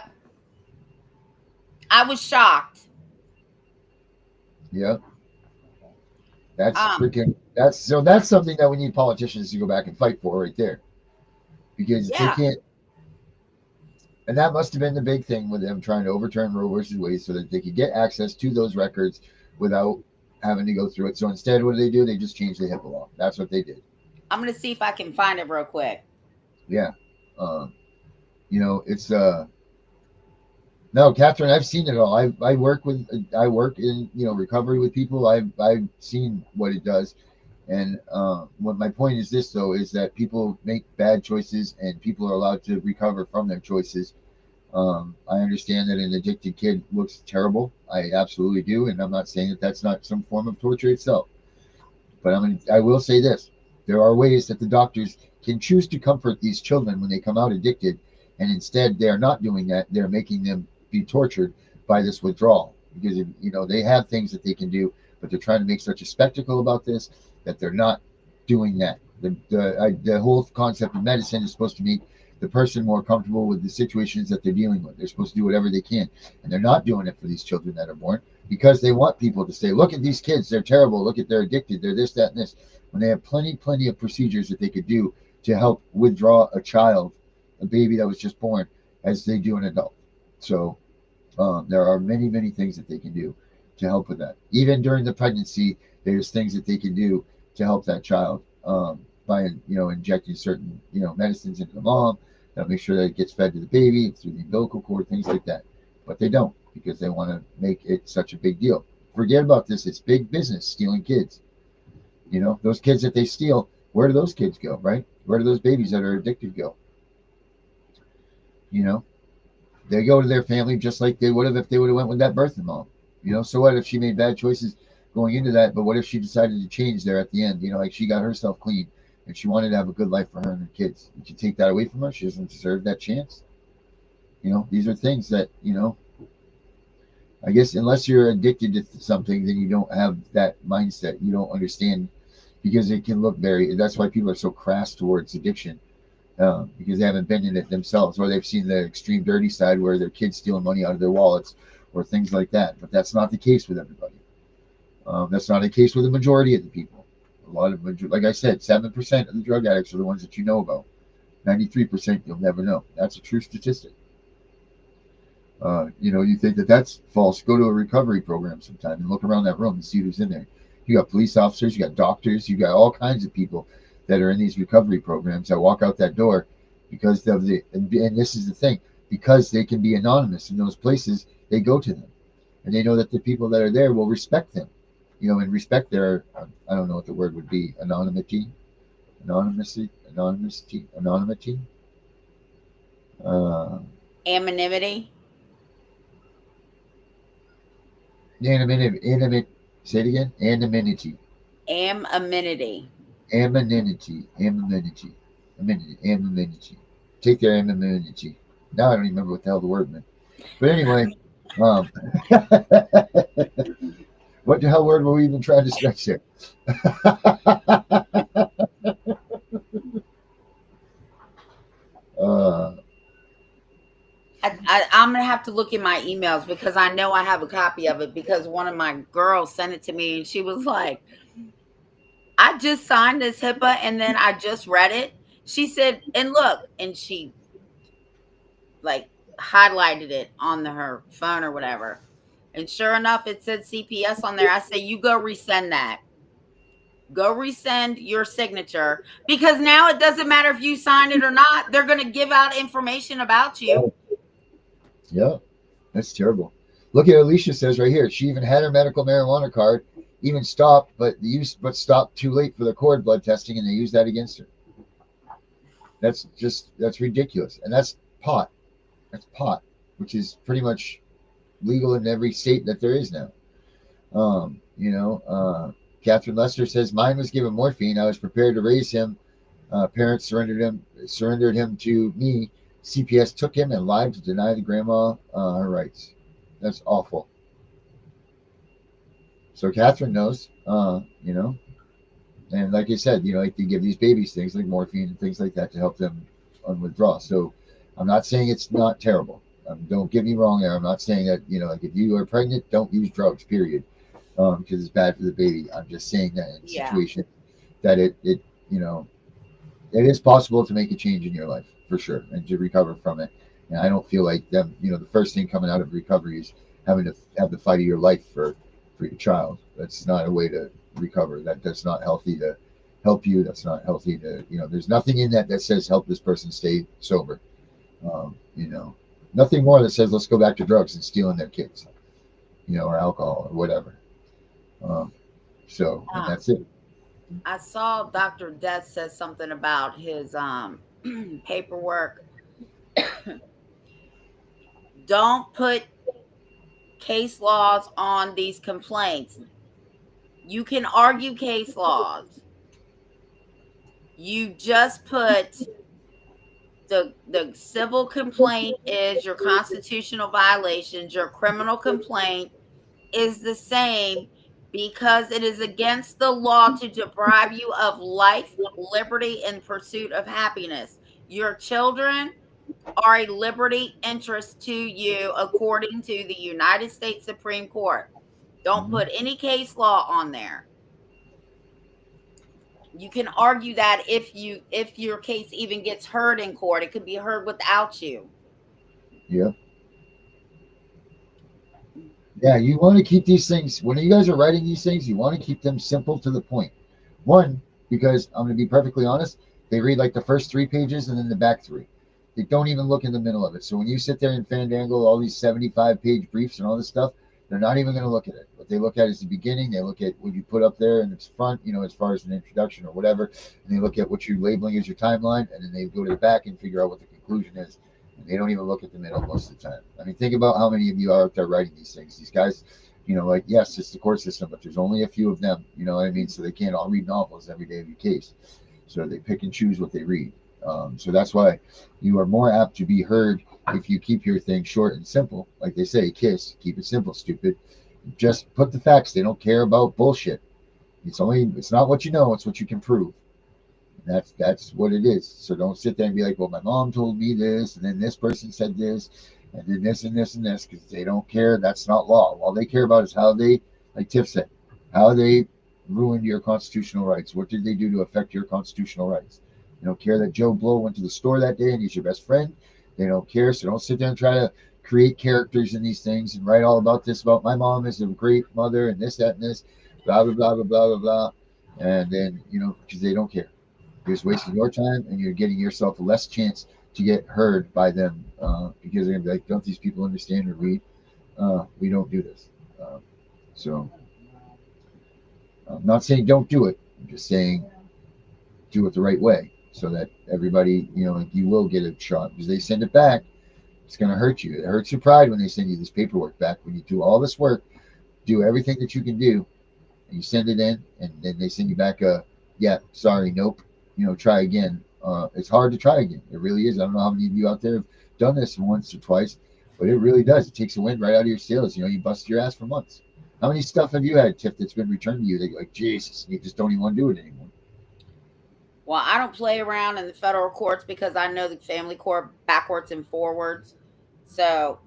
I was shocked. Yep. That's that's something that we need politicians to go back and fight for right there. Because they can't, And that must have been the big thing with them trying to overturn Roe versus Wade so that they could get access to those records without having to go through it. So instead, what do? They just changed the HIPAA law. That's what they did. I'm going to see if I can find it real quick. Yeah. It's no, Catherine, I've seen it all. I work in recovery with people. I've seen what it does. And what my point is this, though, is that people make bad choices and people are allowed to recover from their choices. I understand that an addicted kid looks terrible. I absolutely do. And I'm not saying that that's not some form of torture itself. But I will say this. There are ways that the doctors can choose to comfort these children when they come out addicted. And instead, they are not doing that. They're making them be tortured by this withdrawal. Because, they have things that they can do, but they're trying to make such a spectacle about this that they're not doing that. The whole concept of medicine is supposed to make the person more comfortable with the situations that they're dealing with. They're supposed to do whatever they can. And they're not doing it for these children that are born because they want people to say, look at these kids, they're terrible. Look at, they're addicted. They're this, that, and this. When they have plenty of procedures that they could do to help withdraw a child, a baby that was just born, as they do an adult. So there are many things that they can do to help with that. Even during the pregnancy, there's things that they can do to help that child by injecting certain medicines into the mom. They'll make sure that it gets fed to the baby through the umbilical cord, things like that. But they don't because they want to make it such a big deal. Forget about this. It's big business stealing kids. Those kids that they steal, where do those kids go, right? Where do those babies that are addicted go? They go to their family just like they would have if they would have went with that birthing mom. So what if she made bad choices going into that? But what if she decided to change there at the end? Like she got herself clean and she wanted to have a good life for her and her kids. Did you take that away from her? She doesn't deserve that chance. These are things that, I guess unless you're addicted to something, then you don't have that mindset. You don't understand because it can look that's why people are so crass towards addiction. Because they haven't been in it themselves, or they've seen the extreme dirty side where their kids stealing money out of their wallets or things like that. But that's not the case with everybody. That's not the case with the majority of the people. A lot of, like I said, 7% of the drug addicts are the ones that you know about. 93% you'll never know. That's a true statistic. You think that that's false. Go to a recovery program sometime and look around that room and see who's in there. You got police officers, you got doctors, you got all kinds of people that are in these recovery programs that walk out that door because of and this is the thing, because they can be anonymous in those places, they go to them and they know that the people that are there will respect them, and respect their, I don't know what the word would be, anonymity, anonymity, Anonymity. Say it again, anonymity. Anonymity. Take their anonymity. Now I don't even remember what the hell the word meant. But anyway, what the hell word were we even trying to stretch there? I'm gonna have to look in my emails because I know I have a copy of it because one of my girls sent it to me and she was like, I just signed this HIPAA and then I just read it. She said, and look, and she like highlighted it on her phone or whatever. And sure enough, it said CPS on there. I say, you go resend that. Go resend your signature because now it doesn't matter if you signed it or not. They're going to give out information about you. Yeah, that's terrible. Look at Alicia says right here. She even had her medical marijuana card, even stopped, but stopped too late for the cord blood testing, and they used that against her. That's ridiculous, and that's pot. That's pot, which is pretty much legal in every state that there is now. Catherine Lester says, mine was given morphine. I was prepared to raise him. Parents surrendered him to me. CPS took him and lied to deny the grandma her rights. That's awful. So Catherine knows, and like I said, they give these babies things like morphine and things like that to help them withdraw. So I'm not saying it's not terrible. Don't get me wrong there. I'm not saying that, like if you are pregnant, don't use drugs, period, because it's bad for the baby. I'm just saying that in a situation that it is possible to make a change in your life for sure and to recover from it. And I don't feel like them. You know, the first thing coming out of recovery is having to have the fight of your life for your child. That's not a way to recover. That's not healthy to help you. That's not healthy to, you know, there's nothing in that says help this person stay sober. You know, nothing more that says let's go back to drugs and stealing their kids, you know, or alcohol or whatever. So, and that's it. I saw Dr. Death says something about his paperwork. Don't put case laws on these complaints. You can argue case laws. You just put the civil complaint is your constitutional violations. Your criminal complaint is the same because it is against the law to deprive you of life, liberty, and pursuit of happiness. Your children are a liberty interest to you according to the United States Supreme Court. Don't put any case law on there. You can argue that if your case even gets heard in court, it could be heard without you. Yeah. Yeah, you want to keep these things, when you guys are writing these things, you want to keep them simple to the point. One, because I'm going to be perfectly honest, they read like the first 3 pages and then the back 3. They don't even look in the middle of it. So when you sit there and fandangle all these 75-page briefs and all this stuff, they're not even going to look at it. What they look at is the beginning. They look at what you put up there in its front, you know, as far as an introduction or whatever. And they look at what you're labeling as your timeline. And then they go to the back and figure out what the conclusion is. And they don't even look at the middle most of the time. I mean, think about how many of you are out there writing these things. These guys, you know, like, yes, it's the court system, but there's only a few of them. You know what I mean? So they can't all read novels every day of your case. So they pick and choose what they read. So that's why you are more apt to be heard if you keep your thing short and simple. Like they say, KISS, keep it simple, stupid. Just put the facts. They don't care about bullshit. It's not what you know, it's what you can prove. And that's what it is. So don't sit there and be like, well, my mom told me this, and then this person said this, and then this and this and this, because they don't care. That's not law. All they care about is how they, like Tiff said, how they ruined your constitutional rights. What did they do to affect your constitutional rights? They don't care that Joe Blow went to the store that day and he's your best friend. They don't care. So don't sit there and try to create characters in these things and write all about this, about my mom is a great mother and this, that, and this, blah, blah, blah, blah, blah, blah, blah. And then, you know, because they don't care. You're just wasting your time and you're getting yourself a less chance to get heard by them because they're going to be like, don't these people understand or read? We don't do this. So I'm not saying don't do it. I'm just saying do it the right way so that everybody, you know, like you will get a shot because they send it back. It's going to hurt you. It hurts your pride when they send you this paperwork back. When you do all this work, do everything that you can do, and you send it in, and then they send you back a, yeah, sorry, nope, you know, try again. It's hard to try again. It really is. I don't know how many of you out there have done this once or twice, but it really does. It takes the wind right out of your sails. You know, you busted your ass for months. How many stuff have you had, Tiff, that's been returned to you that you're like, Jesus, you just don't even want to do it anymore? Well, I don't play around in the federal courts because I know the family court backwards and forwards. So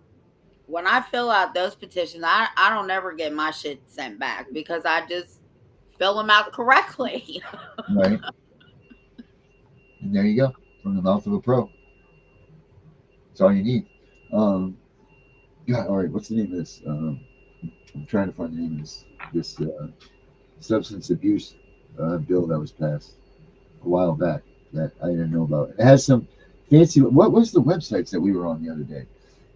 when I fill out those petitions, I don't ever get my shit sent back because I just fill them out correctly. Right. And there you go, from the mouth of a pro. That's all you need. God, all right, what's the name of this? I'm trying to find the name of this substance abuse bill that was passed a while back that I didn't know about. It has some fancy. What was the websites that we were on the other day?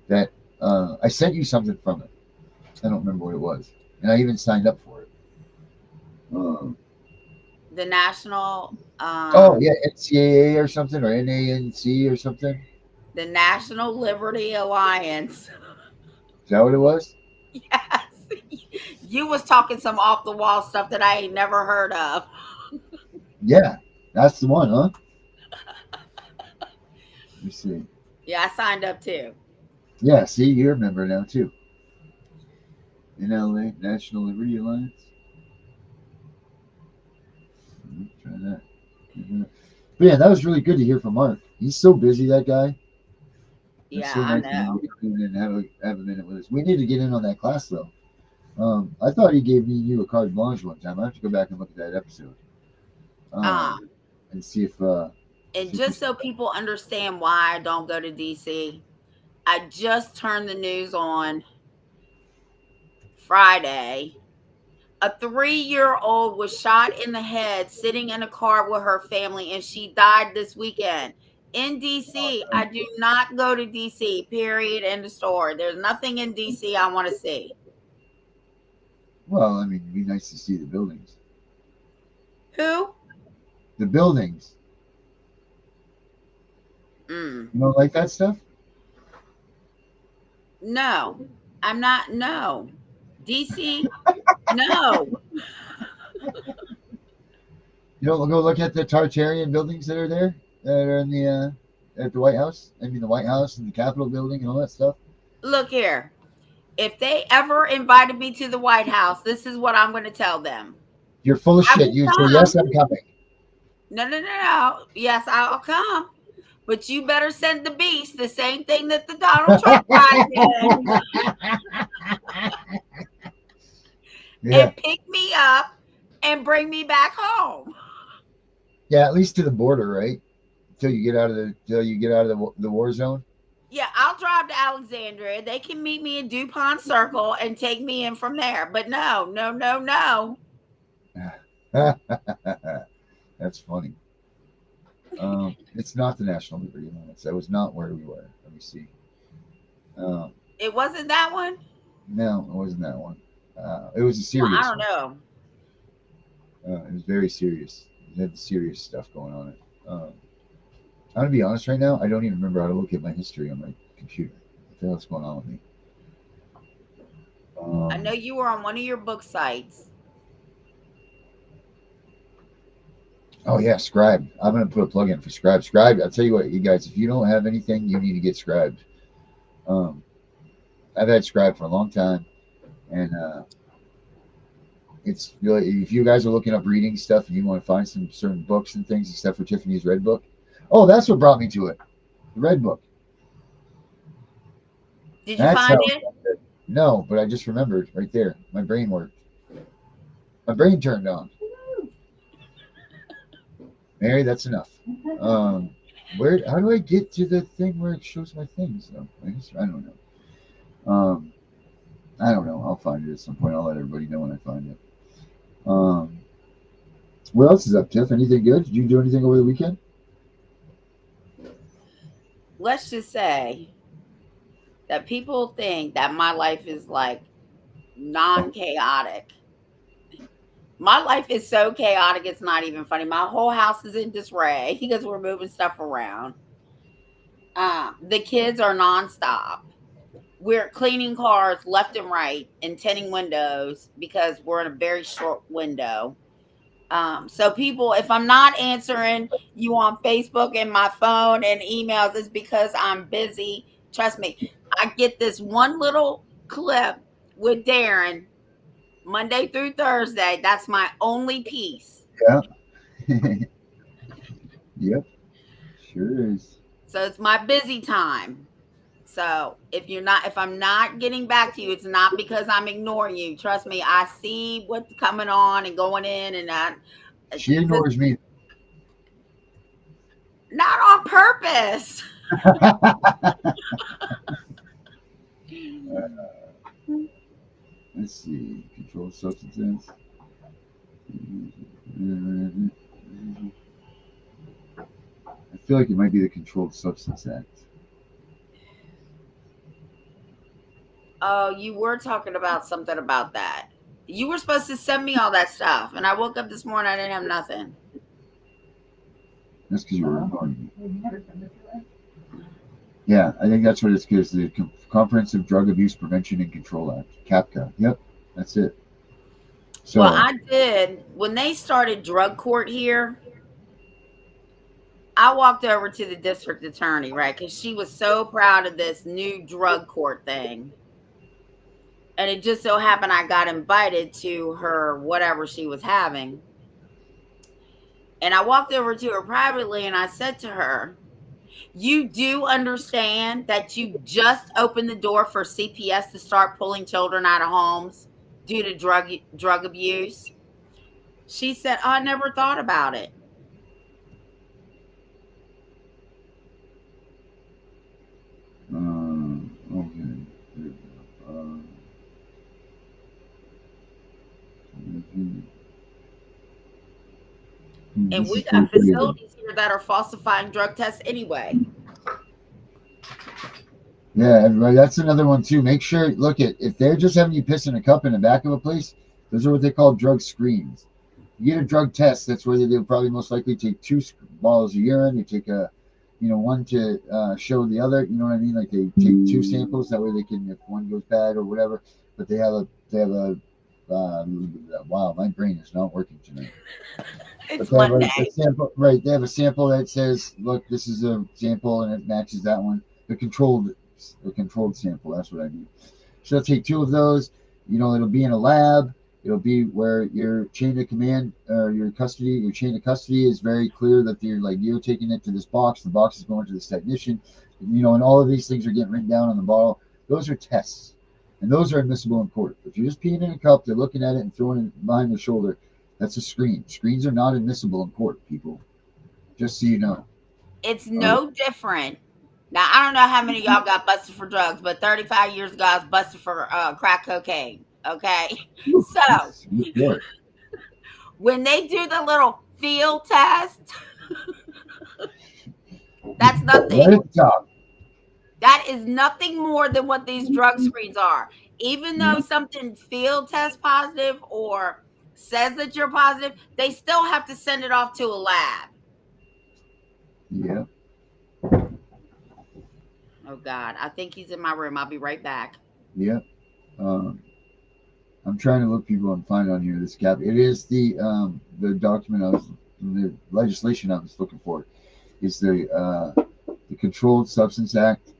That I sent you something from it. I don't remember what it was, and I even signed up for it. The national. Oh yeah, NCAA or something, or NANC or something. The National Liberty Alliance. Is that what it was? Yes. You was talking some off the wall stuff that I ain't never heard of. Yeah, that's the one, huh? Let me see. Yeah, I signed up too. Yeah, see, you remember now too. NLA, National Liberty Alliance. Try that. But yeah, that was really good to hear from Mark. He's so busy, that guy. Yeah, so I nice know. to get in and have a minute with us. We need to get in on that class though. I thought he gave me and you a carte blanche one time. I have to go back and look at that episode. And see if and just so people understand why I don't go to DC, I just turned the news on Friday. A 3-year-old was shot in the head sitting in a car with her family, and she died this weekend in DC. I do not go to DC, period, end of story. There's nothing in DC I want to see. Well, I mean, it'd be nice to see the buildings. Who? The buildings. Mm. You don't like that stuff? No, I'm not. No. DC? No. You don't go look at the Tartarian buildings that are there, that are in the at the White House. I mean, the White House and the Capitol building and all that stuff. Look here. If they ever invited me to the White House, this is what I'm going to tell them. You're full of I shit. will You say come. yes, I'm coming. No. Yes, I'll come. But you better send the beast the same thing that the Donald Trump guy did. Yeah. And pick me up and bring me back home. Yeah, at least to the border, right? Till you get out of the war zone. Yeah, I'll drive to Alexandria. They can meet me in DuPont Circle and take me in from there. But no. That's funny. It's not the National Liberty Alliance. That was not where we were. Let me see. It wasn't that one? No, it wasn't that one. It was a serious Well, I don't know. It was very serious. It had serious stuff going on it. I'm going to be honest right now. I don't even remember how to look at my history on my computer. What the hell's going on with me? I know you were on one of your book sites. Oh yeah, Scribe. I'm gonna put a plug in for Scribe. Scribe. I'll tell you what, you guys. If you don't have anything, you need to get Scribed. I've had Scribe for a long time, and it's really, if you guys are looking up reading stuff and you want to find some certain books and things, except for Tiffany's Red Book. Oh, that's what brought me to it. The Red Book. Did you find it? No, but I just remembered right there. My brain worked. My brain turned on. Mary, that's enough. How do I get to the thing where it shows my things though? I don't know. I don't know. I'll find it at some point. I'll let everybody know when I find it. What else is up, Tiff? Anything good? Did you do anything over the weekend? Let's just say that people think that my life is like non-chaotic. My life is so chaotic, it's not even funny. My whole house is in disarray because we're moving stuff around. The kids are nonstop. We're cleaning cars left and right and tinting windows because we're in a very short window. So people, if I'm not answering you on Facebook and my phone and emails, it's because I'm busy. Trust me. I get this one little clip with Darren Monday through Thursday. That's my only piece. Yeah. Yep. Sure is. So it's my busy time. So if I'm not getting back to you, it's not because I'm ignoring you. Trust me, I see what's coming on and going in, and she ignores me. Not on purpose. Let's see. Controlled substances. I feel like it might be the Controlled Substance Act. Oh, you were talking about something about that. You were supposed to send me all that stuff, and I woke up this morning, I didn't have nothing. That's because you were ignoring me. Yeah, I think that's what it's because the Comprehensive Drug Abuse Prevention and Control Act, CAPCA. Yep, that's it. So, well, I did. When they started drug court here, I walked over to the district attorney, right? Because she was so proud of this new drug court thing. And it just so happened I got invited to her, whatever she was having. And I walked over to her privately and I said to her, you do understand that you just opened the door for CPS to start pulling children out of homes due to drug abuse? She said, I never thought about it. And This we is pretty got crazy. facilities here that are falsifying drug tests anyway. Yeah, everybody. That's another one too. Make sure, look at if they're just having you piss in a cup in the back of a place. Those are what they call drug screens. You get a drug test. That's where they'll probably most likely take two bottles of urine. You take a, one to show the other. You know what I mean? Like they take two samples. That way they can, if one goes bad or whatever. But they have a. Wow, my brain is not working tonight. It's But they have Monday. a sample, right? They have a sample that says, "Look, this is a sample, and it matches that one." The controlled sample. That's what I mean. So they'll take two of those. It'll be in a lab. It'll be where your chain of command or your chain of custody is very clear that you're taking it to this box. The box is going to this technician. And all of these things are getting written down on the bottle. Those are tests, and those are admissible in court. If you're just peeing in a cup, they're looking at it and throwing it behind their shoulder. That's a screen. Screens are not admissible in court, people. Just so you know. It's no different. Now, I don't know how many of y'all got busted for drugs, but 35 years ago, I was busted for crack cocaine. Okay. So, when they do the little field test, that's nothing. Right at the top. That is nothing more than what these drug screens are. Even though something field test positive or says that you're positive, they still have to send it off to a lab. Yeah. Oh God, I think he's in my room. I'll be right back. Yep. I'm trying to look people and find on here this cap. It is the document the legislation I was looking for is the Controlled Substance Act,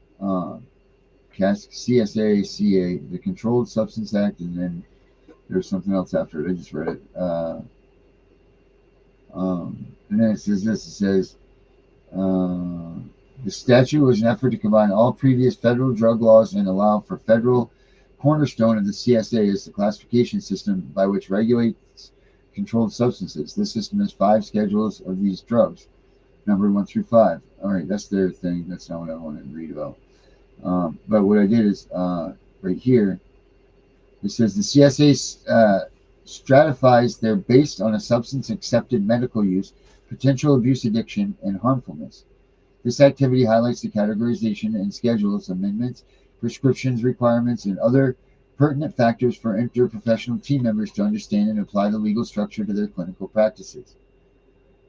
CSA, CA, the Controlled Substance Act, and then there's something else after it. I just read it. And then it says this. It says. The statute was an effort to combine all previous federal drug laws and allow for federal cornerstone of the CSA as the classification system by which regulates controlled substances. This system has 5 schedules of these drugs, numbered 1 through 5. All right, that's their thing. That's not what I wanted to read about. But what I did is right here, it says the CSA stratifies their based on a substance accepted medical use, potential abuse, addiction, and harmfulness. This activity highlights the categorization and schedules, amendments, prescriptions, requirements, and other pertinent factors for interprofessional team members to understand and apply the legal structure to their clinical practices.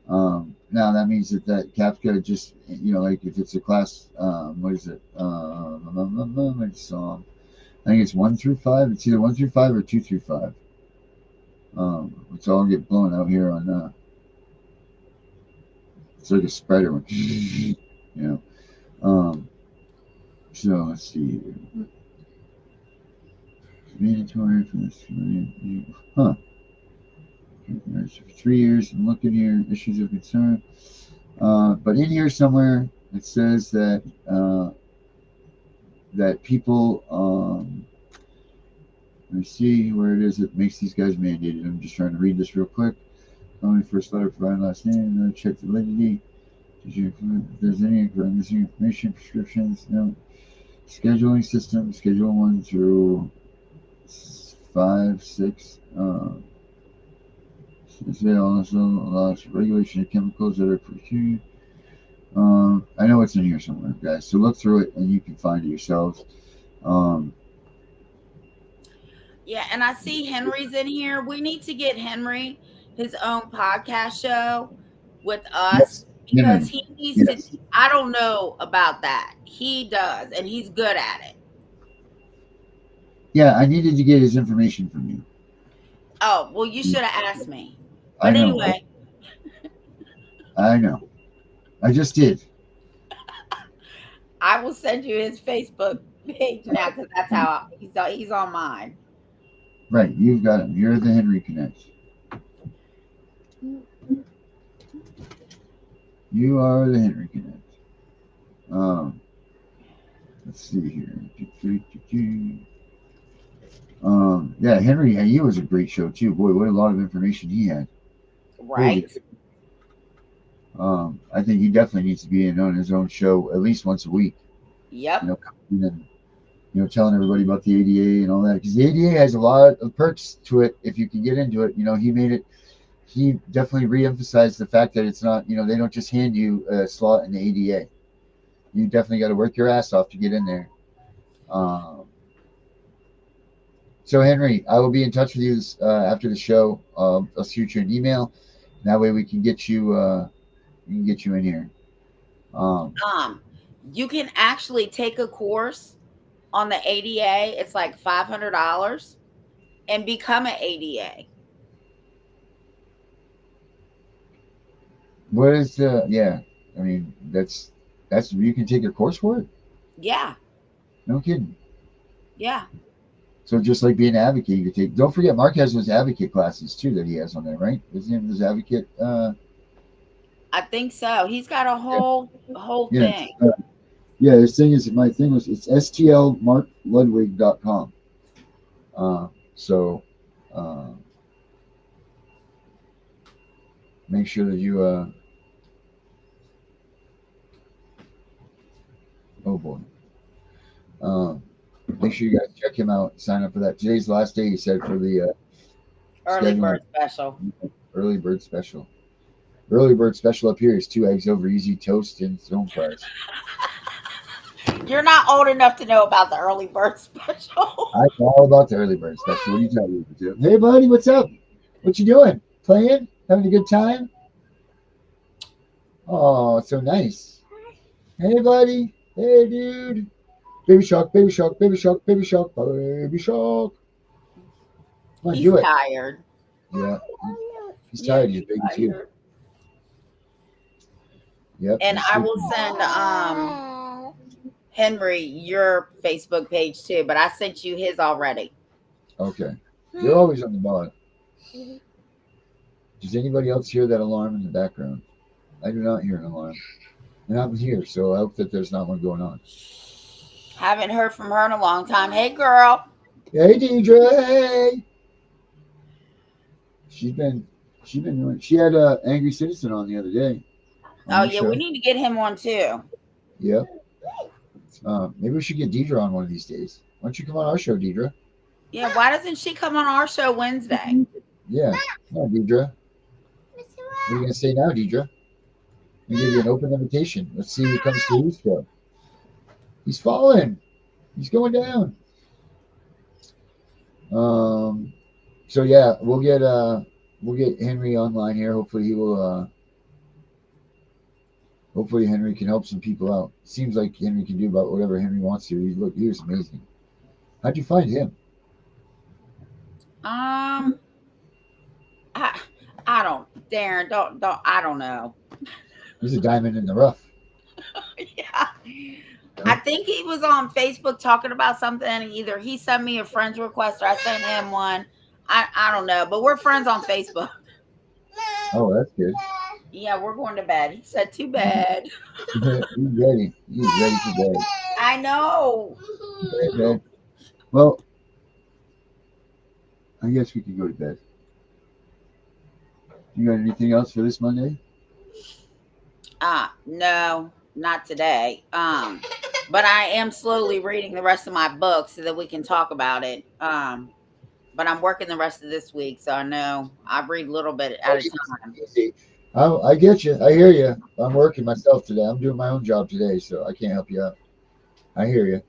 Now that means that CAPCA just, like if it's a class, what is it? I think it's 1 through 5. It's either 1 through 5 or 2 through 5. It's all get blown out here on. It's like a spreader one. So let's see here. Mandatory for this. For 3 years. I'm looking here. Issues of concern. But in here somewhere it says that that people. Let me see where it is that makes these guys mandated. I'm just trying to read this real quick. Only first letter, provide last name, check validity. If there's any missing information, prescriptions, no. Scheduling system, schedule 1 through 5, 6. It also allows regulation of chemicals that are procured. I know it's in here somewhere, guys. So look through it and you can find it yourselves. Yeah, and I see Henry's in here. We need to get Henry his own podcast show with us because he needs to. I don't know about that. He does, and he's good at it. Yeah, I needed to get his information from you. Oh, well, you should have asked me. But anyway. I know. I just did. I will send you his Facebook page now because that's how he's on mine. Right, you've got him. You're the Henry Connect. You are the Henry Connect. Let's see here. Yeah, Henry, he was a great show too. Boy, what a lot of information he had. Right. I think he definitely needs to be in on his own show at least once a week. Yep. Telling everybody about the ADA and all that, because the ADA has a lot of perks to it if you can get into it. He made it he definitely re-emphasized the fact that it's not, they don't just hand you a slot in the ADA. You definitely got to work your ass off to get in there. So Henry, I will be in touch with you after the show. I'll shoot you an email. That way we can get you in here. You can actually take a course on the ADA. It's like $500 and become an ADA. What is the? Yeah, I mean that's you can take a course for it. Yeah. No kidding. Yeah. So just like being an advocate, you could take. Don't forget, Mark has those advocate classes too that he has on there, right? Isn't it his advocate? I think so. He's got a whole Yeah. thing. Yeah, his thing is my thing was it's stlmarkludwig.com. So make sure that you oh boy. Make sure you guys check him out. Sign up for that. Today's the last day, he said, for the Early bird special. Early bird special. Early bird special up here is 2 eggs over easy toast and stone fries. You're not old enough to know about the early bird special. I know all about the early bird special. What are you talking about? Hey, buddy, what's up? What you doing? Playing? Having a good time? Oh, so nice. Hey, buddy. Hey, dude. Baby shark, baby shark, baby shark, baby shark, baby shark. Come on, He's do it. tired. Yeah. He's tired. He's big too. Yep. And I will send Henry your Facebook page too, but I sent you his already. Okay. You're always on the ball. Does anybody else hear that alarm in the background? I do not hear an alarm. And I'm here, so I hope that there's not one going on. Haven't heard from her in a long time. Hey, girl. Hey, Deidre. Hey. She had a Angry Citizen on the other day. Oh, yeah, we need to get him on too. Yep. Maybe we should get Deidre on one of these days. Why don't you come on our show, Deidre? Yeah, why doesn't she come on our show Wednesday? Yeah. Come on, Deidre. What are you going to say now, Deidre? We give you an open invitation. Let's see who comes to whose show. He's falling. He's going down. So yeah, we'll get Henry online here. Hopefully he will. Hopefully Henry can help some people out. Seems like Henry can do about whatever Henry wants to. He was amazing. How'd you find him? I don't, Darren, don't, I don't know. He's a diamond in the rough. Yeah. I think he was on Facebook talking about something. Either he sent me a friend's request or I sent him one. I don't know, but we're friends on Facebook. Oh, that's good. Yeah, we're going to bed. He said, too bad. He's ready. He's ready for bed. I know. Okay. Well, I guess we can go to bed. You got anything else for this Monday? No, not today. But I am slowly reading the rest of my book so that we can talk about it. But I'm working the rest of this week, so I know I read a little bit at a time. I get you. I hear you. I'm working myself today. I'm doing my own job today, so I can't help you out. I hear you.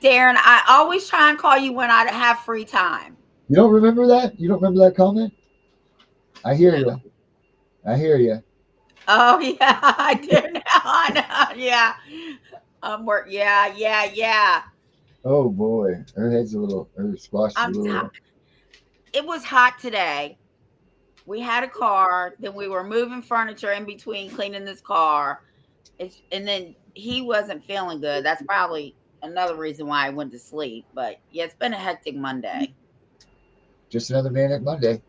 Darren, I always try and call you when I have free time. You don't remember that? You don't remember that comment? I hear you. I hear you. Oh, yeah, I do now. I know. Yeah. Yeah. Oh, boy. Her head's her squashed a little. It was hot today. We had a car. Then we were moving furniture in between cleaning this car. And then he wasn't feeling good. That's probably another reason why I went to sleep. But yeah, it's been a hectic Monday. Just another manic Monday.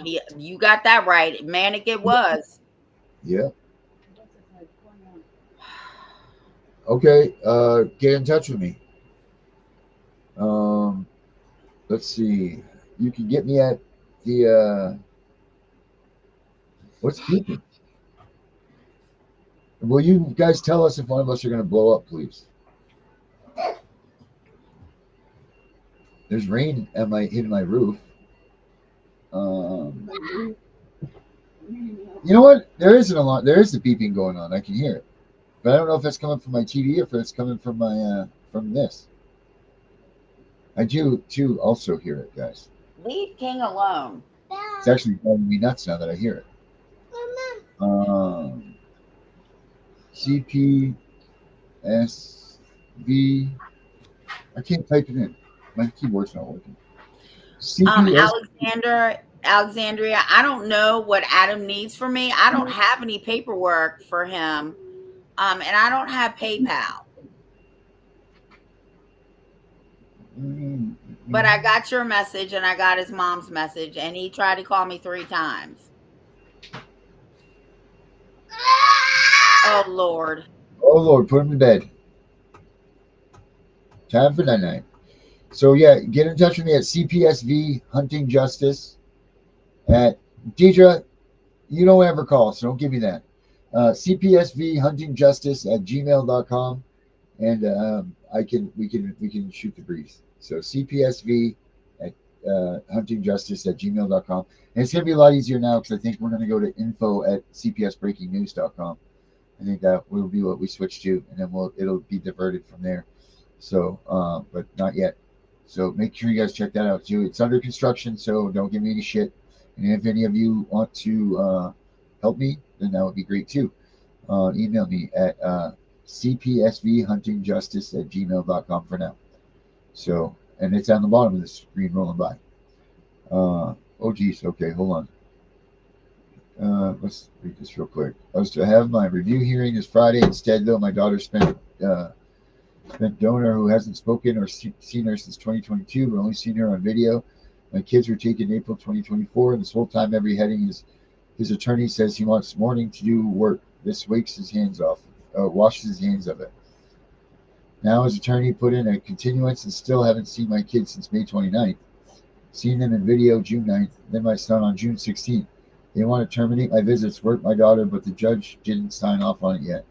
Yeah, you got that right. Manic it was. Yeah. Okay. Get in touch with me. Let's see. You can get me at the what's beeping? Will you guys tell us if one of us are going to blow up, please? There's rain at hitting my roof. You know what? There is an alarm. There is the beeping going on. I can hear it, but I don't know if it's coming from my TV or if it's coming from my from this. I do too. Also hear it, guys. Leave King alone. It's actually driving me nuts now that I hear it. CPSV. I can't type it in. My keyboard's not working. Alexandria, I don't know what Adam needs from me. I don't have any paperwork for him. And I don't have PayPal. But I got your message and I got his mom's message, and he tried to call me 3 times. Oh, Lord. Oh, Lord, put him to bed. Time for night-night. So, yeah, get in touch with me at CPSV Hunting Justice. At Deidre, you don't ever call, so don't give me that. CPSV Hunting Justice at gmail.com. And we can shoot the breeze. So CPSV at huntingjustice at gmail.com. And it's going to be a lot easier now because I think we're going to go to info at cpsbreakingnews.com. I think that will be what we switch to, and then it'll be diverted from there. So, but not yet. So make sure you guys check that out too. It's under construction, so don't give me any shit. And if any of you want to help me, then that would be great too. Email me at cpsvhuntingjustice at gmail.com for now. So, and it's on the bottom of the screen rolling by. Oh geez, okay, hold on. Let's read this real quick. I was to have my review hearing this Friday. Instead, though, my daughter spent donor who hasn't spoken or seen her since 2022, but only seen her on video. My kids were taken in April 2024, and this whole time every heading is his attorney says he wants morning to do work. This washes his hands of it. Now his attorney put in a continuance and still haven't seen my kids since May 29th. Seen them in video June 9th, then my son on June 16th. They want to terminate my visits, work my daughter, but the judge didn't sign off on it yet.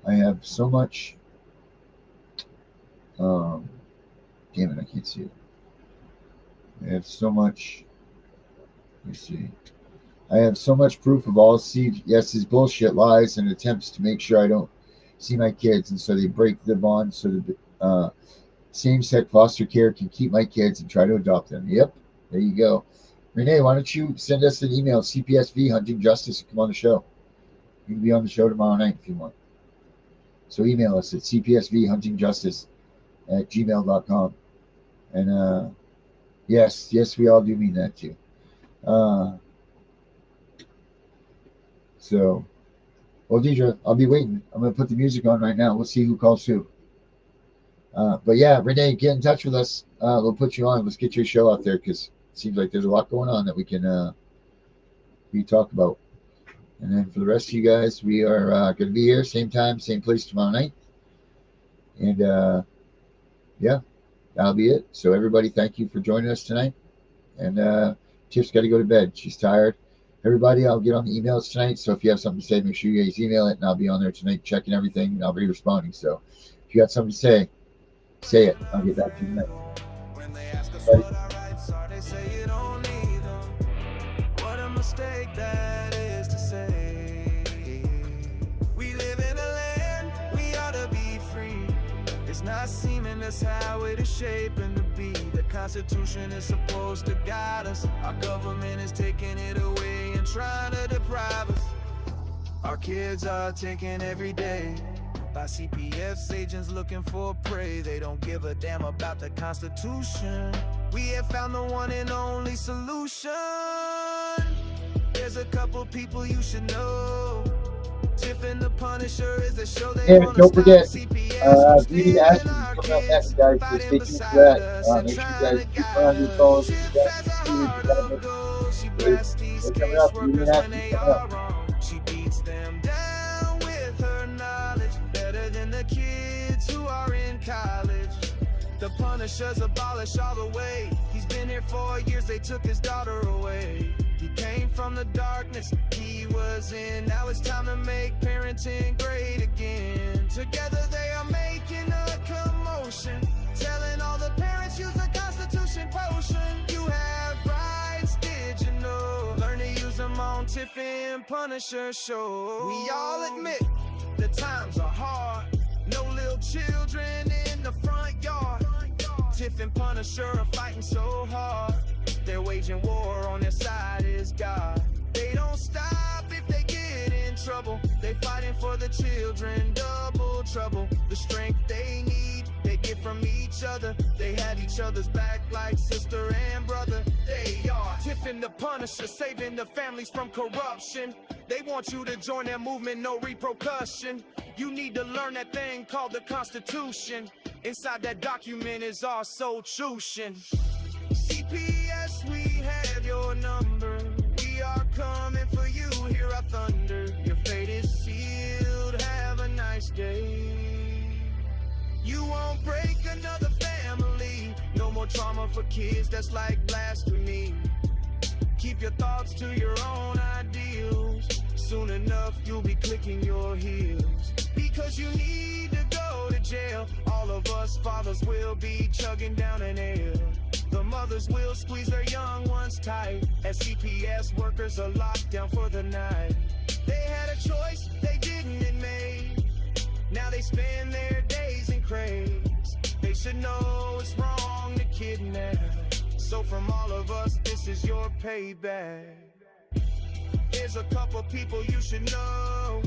I have so much... damn it, I can't see it. I have so much... Let me see. I have so much proof of all CVS's bullshit, lies, and attempts to make sure I don't see my kids, and so they break the bond so the same-sex foster care can keep my kids and try to adopt them. Yep, there you go. Renee, why don't you send us an email, CPSV Hunting Justice, and come on the show. You can be on the show tomorrow night if you want. So email us at cpsvhuntingjustice at gmail.com. And yes, we all do mean that too. So, well, Deidre, I'll be waiting. I'm going to put the music on right now. We'll see who calls who. But yeah, Renee, get in touch with us. We'll put you on. Let's get your show out there because it seems like there's a lot going on that we can talk about. And then for the rest of you guys, we are going to be here same time, same place tomorrow night. And yeah, that'll be it. So everybody, thank you for joining us tonight. And Tiff's got to go to bed. She's tired. Everybody, I'll get on the emails tonight. So if you have something to say, make sure you guys email it. And I'll be on there tonight checking everything. And I'll be responding. So if you got something to say it. I'll get back to you tonight. When they ask us what our rights are, they say you don't need them. What a mistake that is to say. We live in a land, we ought to be free. It's not seeming that's how it is shaping to be. The Constitution is supposed to guide us. Our government is taking it away and trying to deprive us. Our kids are taken every day by CPS agents looking for prey. They don't give a damn about the Constitution. We have found the one and only solution. There's a couple people you should know. Tiff and the Punisher is a show they and don't forget, Beauty Ashley is coming up next, guys. So stay tuned for that. Make sure you guys keep on your phones. They're coming up. Beauty Ashley coming up. She beats them down with her knowledge, better than the kids who are in college. The Punishers abolish all the way. He's been here 4 years, they took his daughter away. He came from the darkness he was in. Now it's time to make parenting great again. Together they are making a commotion, telling all the parents use the Constitution. Constitution potion. You have rights, did you know? Learn to use them on Tiff and Punisher show. We all admit the times are hard. No little children in the front yard. Tiff and Punisher are fighting so hard. They're waging war, on their side is God. They don't stop if they get in trouble. They fighting for the children, double trouble. The strength they need, they get from each other. They have each other's back like sister and brother. They are Tiff and the Punisher, saving the families from corruption. They want you to join their movement, no repercussion. You need to learn that thing called the Constitution. Inside that document is our solution. CPS, we have your number. We are coming for you, hear our thunder. Your fate is sealed, have a nice day. You won't break another family. No more trauma for kids, that's like blasphemy. Keep your thoughts to your own ideals. Soon enough you'll be clicking your heels. Because you need to go to jail. All of us fathers will be chugging down an ale. The mothers will squeeze their young ones tight, as CPS workers are locked down for the night. They had a choice, they didn't make. Now they spend their days in crates. They should know it's wrong to kidnap. So from all of us, this is your payback. Here's a couple people you should know.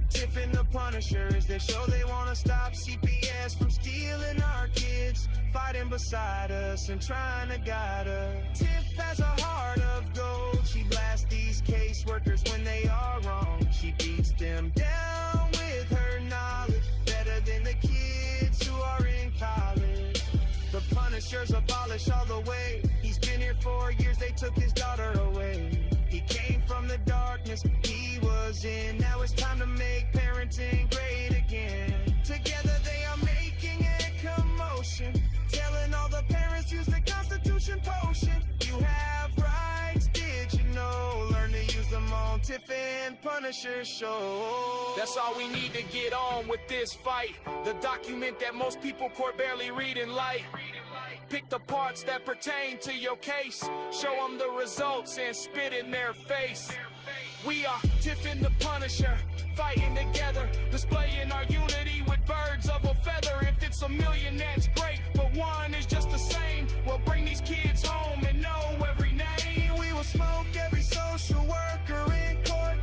Tiff and the Punishers, they show they wanna stop CPS from stealing our kids, fighting beside us and trying to guide us. Tiff has a heart of gold. She blasts these caseworkers when they are wrong. She beats them down with her knowledge, better than the kids who are in college. The Punishers abolish all the way. He's been here 4 years, they took his daughter away. He came from the darkness he was in. Now it's time to make parenting great again. Together they are making a commotion, telling all the parents use the Constitution potion. You have rights, did you know? Learn to use them on Tiff and Punisher show. That's all we need to get on with this fight. The document that most people court barely read in light. Pick the parts that pertain to your case, show them the results and spit in their face. We are Tiff and the Punisher, fighting together, displaying our unity with birds of a feather. If it's a million, that's great, but one is just the same. We'll bring these kids home and know every name. We will smoke every social worker in court,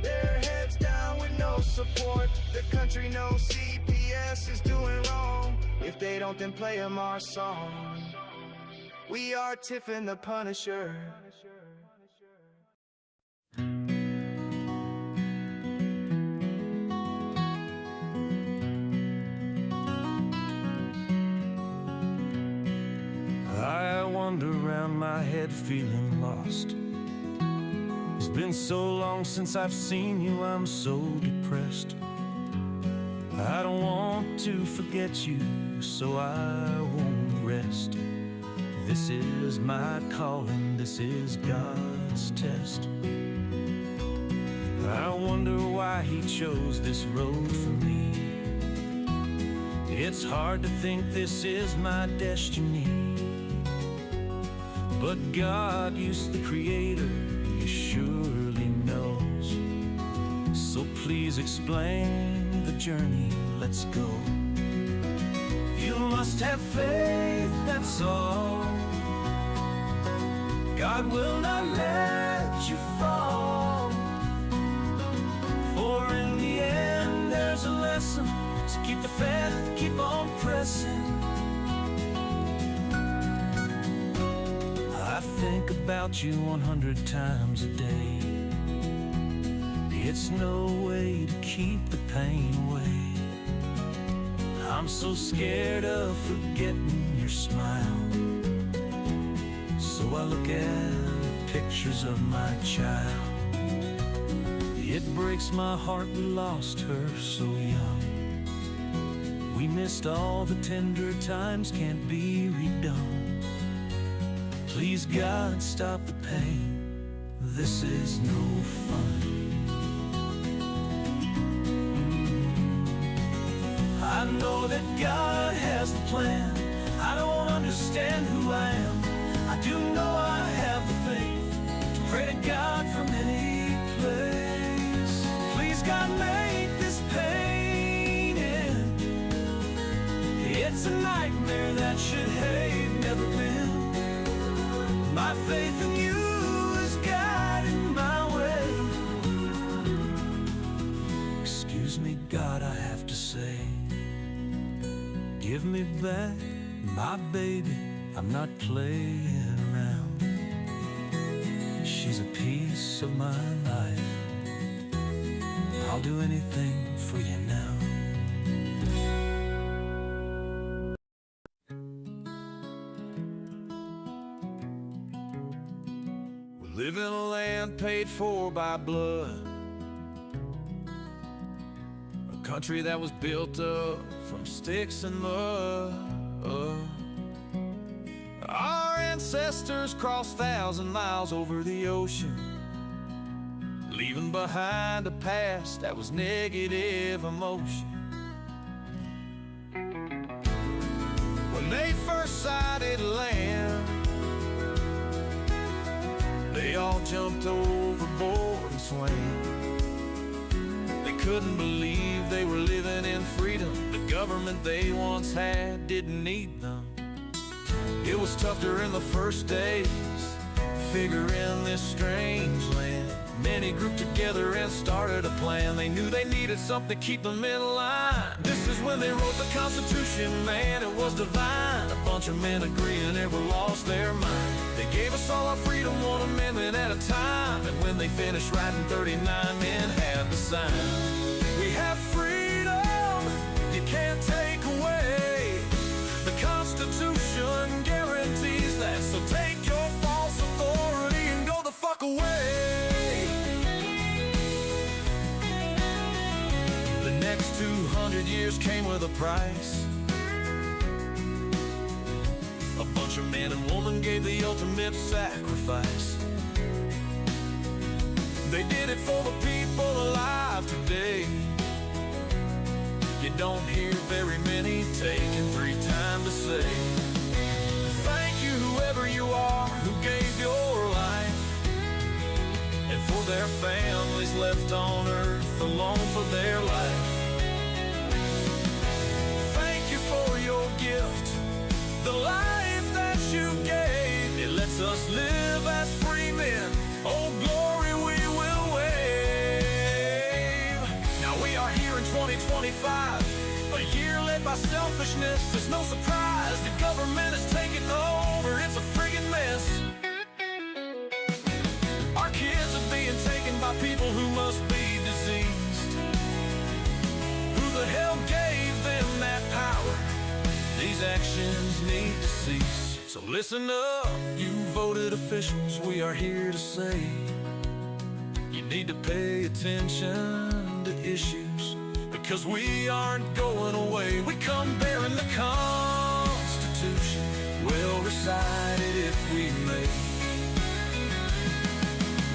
their heads down with no support. The country knows CPS is doing wrong. If they don't, then play them our song. We are Tiff and the Punisher. I wander around my head feeling lost. It's been so long since I've seen you, I'm so depressed. I don't want to forget you, so I won't rest. This is my calling, this is God's test. I wonder why He chose this road for me. It's hard to think this is my destiny, but God, you the Creator, you surely knows. So please explain the journey, let's go. You must have faith, that's all. God will not let you fall. For in the end there's a lesson, so keep the faith, keep on pressing. I think about you 100 times a day. It's no way to keep the pain away. I'm so scared of forgetting your smile, so I look at pictures of my child. It breaks my heart we lost her so young. We missed all the tender times, can't be redone. Please God, stop the pain, this is no fun. I know that God has the plan, I don't understand who I am. I do know I have the faith to pray to God from any place. Please God, make this pain end. It's a nightmare that should have never been. My faith in you is guiding my way. Excuse me, God, I have to say, give me back my baby. I'm not playing around. She's a piece of my life. I'll do anything for you now. We live in a land paid for by blood, a country that was built up from sticks and mud. Our ancestors crossed 1,000 miles over the ocean, leaving behind a past that was negative emotion. When they first sighted land, they all jumped overboard and swam. They couldn't believe they were living in freedom. The government they once had didn't need them. It was tough during the first days, figuring this strange land. Many grouped together and started a plan. They knew they needed something to keep them in line. This is when they wrote the Constitution, man, it was divine. A bunch of men agreeing never lost their mind. They gave us all our freedom, one amendment at a time. And when they finished writing, 39 men had to sign. We have freedom, you can't take away. The Constitution guarantees that. So take your false authority and go the fuck away. The next 200 years came with a price. A bunch of men and women gave the ultimate sacrifice. They did it for the people alive today. You don't hear very many taking 3 times to say thank you, whoever you are, who gave your life, and for their families left on earth alone for their life. Thank you for your gift, the life that you gave. It lets us live as free men. Oh, glory we will wave. Now we are here in 2025, a year led by selfishness. It's no surprise the government is taking over. It's a friggin' mess. Our kids are being taken by people who must be diseased. Who the hell gave them that power? These actions need to cease. So listen up, you voted officials, we are here to say you need to pay attention to issues, because we aren't going away. We come bearing the Constitution, we'll recite it if we may.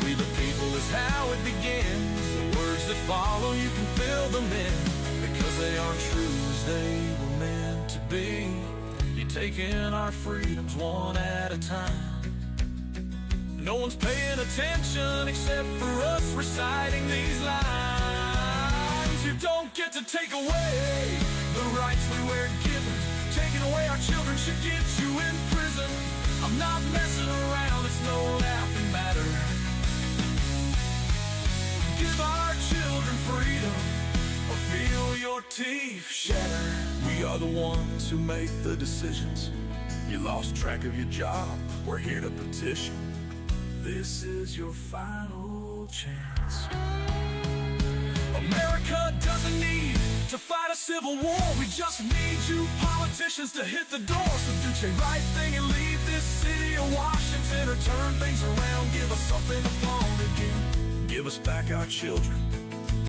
We the people is how it begins. The words that follow, you can fill them in, because they aren't true as they were meant to be. You're taking our freedoms one at a time. No one's paying attention except for us reciting these lines. You don't get to take away the rights we were given. Taking away our children should get you in prison. I'm not messing around, it's no laughing matter. Give our children freedom, or feel your teeth shatter. We are the ones who make the decisions. You lost track of your job, we're here to petition. This is your final chance. America doesn't need to fight a civil war. We just need you politicians to hit the door. So do the right thing and leave this city of Washington, or turn things around, give us something to pawn again. Give us back our children,